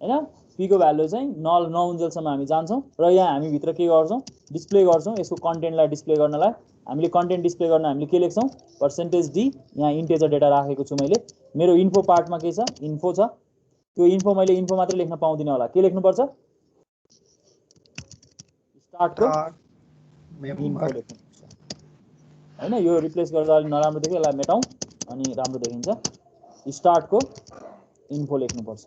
हैन p को भ्यालु चाहिँ नल नहुन्जेलसम्म हामी जान्छौं र यहाँ हामी भित्र के गर्छौं डिस्प्ले गर्छौं यसको कन्टेन्टलाई डिस्प्ले गर्नलाई हामीले कन्टेन्ट डिस्प्ले गर्न हामीले के लेख्छौं %d यहाँ इन्टिजर डेटा राखेको छु मैले मेरो इन्फो पार्टमा के छ इन्फो छ त्यो इन्फो मैले इन्फो मात्र लेख्न पाउँदिन होला के लेख्नु पर्छ स्टार्टको इन्फो लेख्नु पर्छ हैन यो रिप्लेस गर्दा अलि नराम्रो देख्यो यसलाई मेटाउँ अनि राम्रो देखिन्छ स्टार्टको इन्फो लेख्नु पर्छ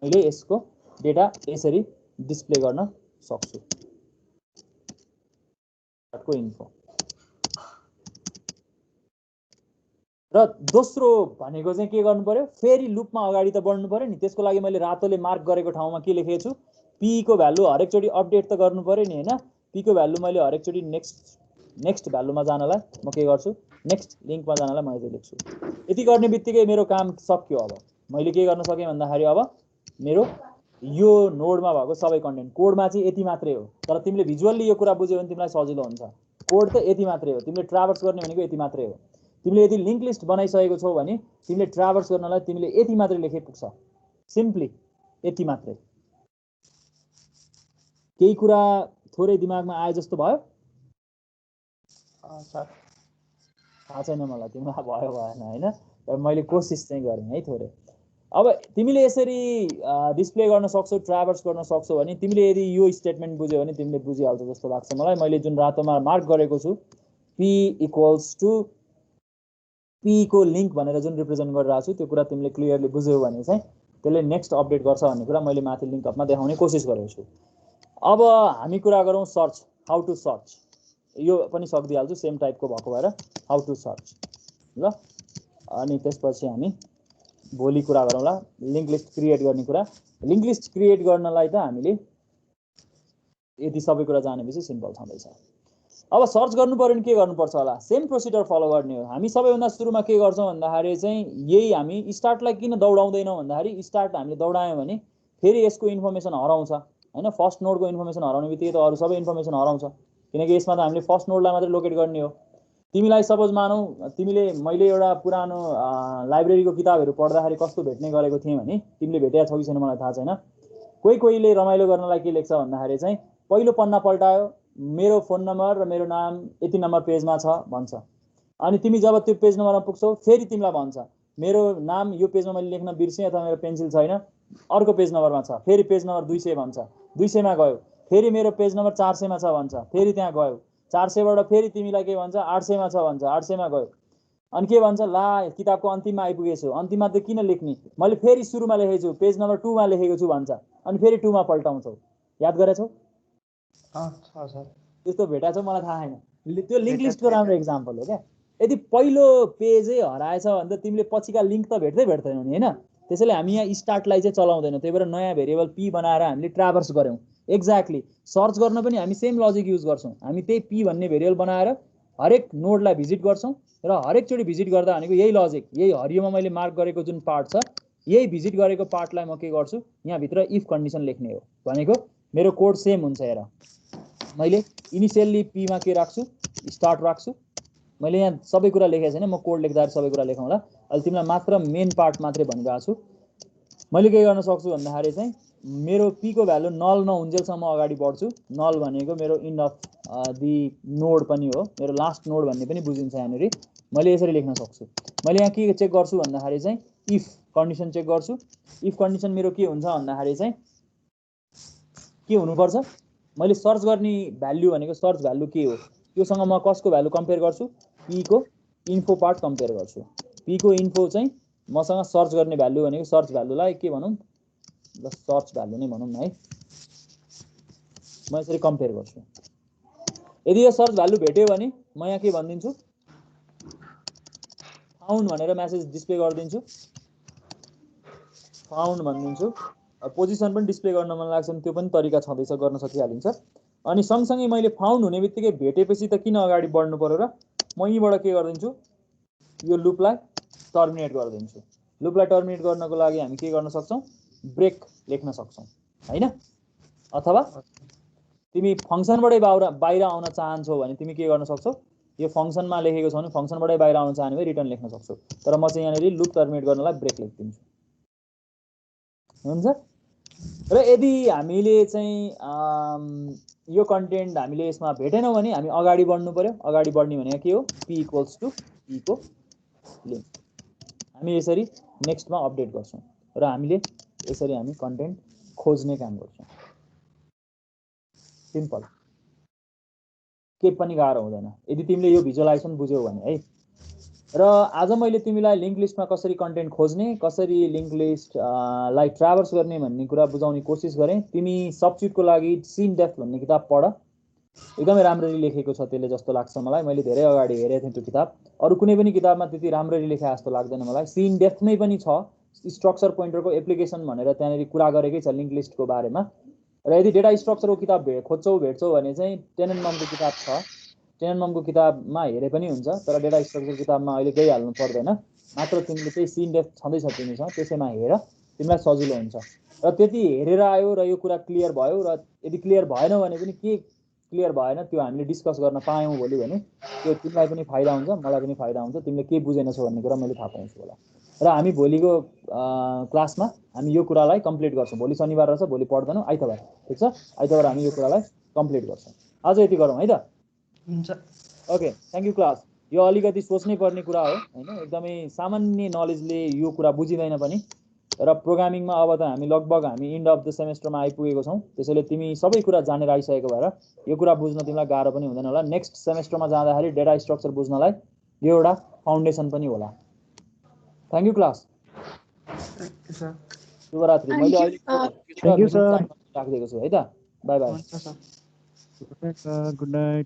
मैले यसको डेटा यसरी डिस्प्ले गर्न सक्छु को इन्फो र दोस्रो भनेको चाहिँ के गर्नु पर्यो फेरि लुपमा अगाडि त बढ्नु पर्यो नि त्यसको लागि मैले रातोले मार्क गरेको ठाउँमा के लेखेको छु p को भ्यालु हरेक चोटी अपडेट त गर्नु पर्यो नि हैन p को भ्यालु मैले हरेक चोटी नेक्स्ट भ्यालुमा जानलाई म के गर्छु नेक्स्ट लिंकमा जानलाई म यति लेख्छु यति गर्ने बित्तिकै मेरो काम सक्यो अब मैले के गर्न सके भन्दाखेरि अब मेरो यो नोडमा भएको सबै कन्टेन्ट कोडमा चाहिँ यति मात्रै हो तर तिमीले भिजुअली यो कुरा बुझ्यौ भने तिमीलाई सजिलो हुन्छ कोड त यति मात्रै हो तिमीले ट्राभर्स गर्ने भनेको यति मात्रै हो तिमीले यदि लिंक लिस्ट बनाइसकेको छौ भने तिमीले ट्राभर्स गर्नलाई तिमीले यति मात्रै लेखे पुग्छ सिम्पली यति मात्रै केही कुरा थोरै दिमागमा आए जस्तो भयो थाहा छैन मलाई तिमीलाई भयो भएन हैन तर मैले कोसिस चाहिँ गरेँ है थोरै अब तिमीले यसरी डिस्प्ले गर्न सक्छौ ट्राभर्स गर्न सक्छौ भने तिमीले यदि यो स्टेटमेन्ट बुझ्यौ भने तिमीले बुझिहाल्छ जस्तो लाग्छ मलाई मैले जुन रातोमा मार्क गरेको छु p = p को लिंक भनेर जुन रिप्रेजेन्ट गरिरहेको छु त्यो कुरा तिमीले क्लियरली बुझ्यौ भने चाहिँ त्यसले नेक्स्ट अपडेट गर्छ भन्ने कुरा मैले माथि लिंक अपमा देखाउने कोसिस गरेको छु अब हामी कुरा गरौँ सर्च हाउ टु सर्च यो पनि सक्दिहाल्छु सेम टाइपको भएको भएर हाउ टु सर्च ल अनि त्यसपछि हामी भोलि कुरा गरौँला लिंक लिस्ट क्रिएट गर्ने कुरा लिंक लिस्ट क्रिएट गर्नलाई त हामीले यदि सबै कुरा जानेपछि सिम्पल छँदैछ अब सर्च गर्नु पर्यो भने के गर्नुपर्छ होला सेम प्रोसिजर फलो गर्ने हो हामी सबैभन्दा सुरुमा के गर्छौं भन्दाखेरि चाहिँ यही हामी स्टार्टलाई किन दौडाउँदैनौं भन्दाखेरि स्टार्ट हामीले दौडायौं भने फेरि यसको इन्फर्मेसन हराउँछ हैन फर्स्ट नोडको इन्फर्मेसन हराउने बित्तिकै त अरु सबै इन्फर्मेसन हराउँछ किनकि यसमा त हामीले फर्स्ट नोडलाई मात्र लोकेट गर्ने हो तिमीलाई सपोज मानौ मैले एउटा पुरानो लाइब्रेरीको किताबहरू पढ्दाखेरि कस्तो भेट्ने गरेको थिएँ भने तिमीले भेटेका छौ कि छैन मलाई थाहा छैन कोही रमाइलो गर्नलाई के लेख्छ भन्दाखेरि चाहिँ पहिलो पन्ना पल्टायो मेरो फोन नम्बर र मेरो नाम यति नम्बर पेजमा छ भन्छ अनि तिमी जब त्यो पेज नम्बरमा पुग्छौ फेरि तिमीलाई भन्छ मेरो नाम यो पेजमा मैले लेख्न बिर्सेँ अथवा मेरो पेन्सिल छैन अर्को पेज नम्बरमा छ फेरि पेज नम्बर 200 भन्छ 200 मा गयो फेरि मेरो पेज नम्बर 400 मा छ भन्छ फेरि त्यहाँ गयो 400 बाट फेरि तिमीलाई के भन्छ 800 मा छ भन्छ 800 मा गयो अनि के भन्छ ला किताबको अन्तिममा आइपुगेछु अन्तिममा त किन लेख्ने मैले फेरि सुरुमा लेखेको छु पेज नम्बर 2 मा लेखेको छु भन्छ अनि फेरि 2 मा पल्टाउँछौ याद गरेछौ छ सर त्यस्तो भेटा छ मलाई थाहा छैन त्यो लिंक लिस्टको राम्रो एक्जाम्पल हो क्या यदि पहिलो पेजै हराएछ भने त तिमीले पछिका लिंक त भेट्दैनौ नि हैन त्यसैले हामी यहाँ स्टार्टलाई चाहिँ चलाउँदैनौँ त्यही भएर नयाँ भेरिएबल p बनाएर हामीले ट्राभर्स गर्यौं एक्ज्याक्टली सर्च गर्न पनि हामी सेम लजिक युज गर्छौं हामी त्यही p भन्ने भेरिएबल बनाएर हरेक नोडलाई भिजिट गर्छौं र हरेक चोटी भिजिट गर्दा भनेको यही लजिक यही हरियोमा मैले मार्क गरेको जुन पार्ट छ यही भिजिट गरेको पार्टलाई म के गर्छु यहाँ भित्र इफ कन्डिसन लेख्ने हो भनेको मेरो कोड सेम हुन्छ हेर मैले इनिशियली p मा के राख्छु स्टार्ट राख्छु मैले यहाँ सबै कुरा लेखेको छैन म कोड लेख्दा सबै कुरा लेखौँला अहिले तिमीलाई मात्र मेन पार्ट मात्रै भनिरहेको छु मैले के गर्न सक्छु भन्दाखेरि चाहिँ मेरो p को भ्यालु नल नहुन्जेलसम्म अगाडि बढ्छु नल भनेको मेरो इन्ड अफ दि नोड पनि हो मेरो लास्ट नोड भन्ने पनि बुझिन्छ यहाँनेरि मैले यसरी लेख्न सक्छु मैले यहाँ के चेक गर्छु भन्दाखेरि चाहिँ इफ कन्डिसन चेक गर्छु इफ कन्डिसन मेरो के हुन्छ भन्दाखेरि चाहिँ के हुनुपर्छ मैले सर्च गर्ने भ्यालु भनेको सर्च भ्यालु के हो त्योसँग म कसको भ्यालु कम्पेयर गर्छु p को इन्फो पार्ट कम्पेयर गर्छु p को इन्फो चाहिँ मसँग सर्च गर्ने भ्यालु भनेको सर्च भ्यालुलाई के भनौं ल सर्च भ्यालु नै भनौं न है म यसरी कम्पेयर गर्छु यदि यो सर्च भ्यालु भेट्यो भने म यहाँ के भन्दिन्छु फाउन्ड भनेर मेसेज डिस्प्ले गर्दिन्छु फाउन्ड भनिदिन्छु पोजिसन पनि डिस्प्ले गर्न मन लाग्छ त्यो पनि तरिका छँदैछ गर्न सकिहालिन्छ अनि सँगसँगै मैले फाउन्ड हुने बित्तिकै भेटेपछि त किन अगाडि बढ्नु पर्यो र म यहीबाट के गर्दिन्छु यो लुपलाई टर्मिनेट गर्दिन्छु लुपलाई टर्मिनेट गर्नको लागि हामी के गर्न सक्छौं ब्रेक लेख्न सक्छौं हैन अथवा तिमी फंक्सनबाटै बाहिर आउन चाहन्छौ भने तिमी के गर्न सक्छौ यो फंक्सनमा लेखेको छ भने फंक्सनबाटै बाहिर आउन चाहने भए रिटर्न लेख्न सक्छौ तर म चाहिँ यहाँनेरि लुप टर्मिनेट गर्नलाई ब्रेक लेख्दिन्छु हुन्छ र यदि हामीले चाहिँ यो कन्टेन्ट हामीले यसमा भेटेनौं भने हामी अगाडि बढ्नु पर्यो अगाडि बढ्ने भनेको के हो p इक्वल्स टु p को लिंक हामी यसरी नेक्स्टमा अपडेट गर्छौं र हामीले यसरी हामी कन्टेन्ट खोज्ने काम गर्छौं सिम्पल के पनि गाह्रो हुँदैन यदि तिमीले यो भिजुअलाइजेसन बुझ्यौ भने है र आज मैले तिमीलाई लिंक लिस्टमा कसरी कन्टेन्ट खोज्ने कसरी लिंक लिस्ट लाई ट्राभर्स गर्ने भन्ने कुरा बुझाउने कोसिस गरे तिमी सबचिटको लागि सीन डेप्थ भन्ने किताब पढ एकदमै राम्ररी लेखेको छ त्यसले जस्तो लाग्छ मलाई मैले धेरै अगाडि हेरेको थिएँ त्यो किताब अरु कुनै पनि किताबमा त्यति राम्ररी लेखेको जस्तो लाग्दैन मलाई सीन डेप्थमै पनि छ स्ट्रक्चर पोइन्टरको एप्लिकेसन भनेर त्यहाँनेरि कुरा गरेकै छ लिंक लिस्टको बारेमा र यदि डेटा स्ट्रक्चरको किताब खोज्छौ भेट्छौ भने चाहिँ टेनेनममको किताब छ टेनेनममको किताबमा हेरे पनि हुन्छ तर डेटा स्ट्रक्चर किताबमा अहिले गइहाल्नु पर्दैन मात्र तिमीले चाहिँ सीन डेप्थ छँदैछ तिमीसँग त्यसैमा हेर तिमीलाई सजिलो हुन्छ र त्यति हेरेर आयो र यो कुरा क्लियर भयो र यदि क्लियर भएन भने पनि के क्लियर भएन त्यो हामीले डिस्कस गर्न पायौं भोलि भने त्यो तिमीलाई पनि फाइदा हुन्छ मलाई पनि फाइदा हुन्छ तिमीले के बुझेनछौ भन्ने कुरा मैले थाहा पाउँछु होला र हामी भोलिको क्लासमा हामी यो कुरालाई कम्प्लिट गर्छौं भोलि शनिबार रहेछ भोलि पढ्दैनौं आइतबार ठीक छ आइतबार हामी यो कुरालाई कम्प्लिट गर्छौं आज यति गरौँ है त हुन्छ ओके थ्यांक यू क्लास यो अलिकति सोच्नै पर्ने कुरा हो हैन एकदमै सामान्य नलेजले यो कुरा बुझिदैन पनि र प्रोग्रामिङमा अब त हामी लगभग हामी एन्ड अफ द सेमेस्टरमा आइपुगेको छौं त्यसैले तिमी सबै कुरा जानेर आइसकेको भएर यो कुरा बुझ्न तिमीलाई गाह्रो पनि हुँदैन होला नेक्स्ट सेमेस्टरमा जाँदाखेरि डेटा स्ट्रक्चर बुझ्नलाई यो एउटा फाउन्डेसन पनि होला थ्यांक यू क्लास शुभरात्रि मैले अहिले राखिदिएको छु है त बाइ बाइ गुड नाइट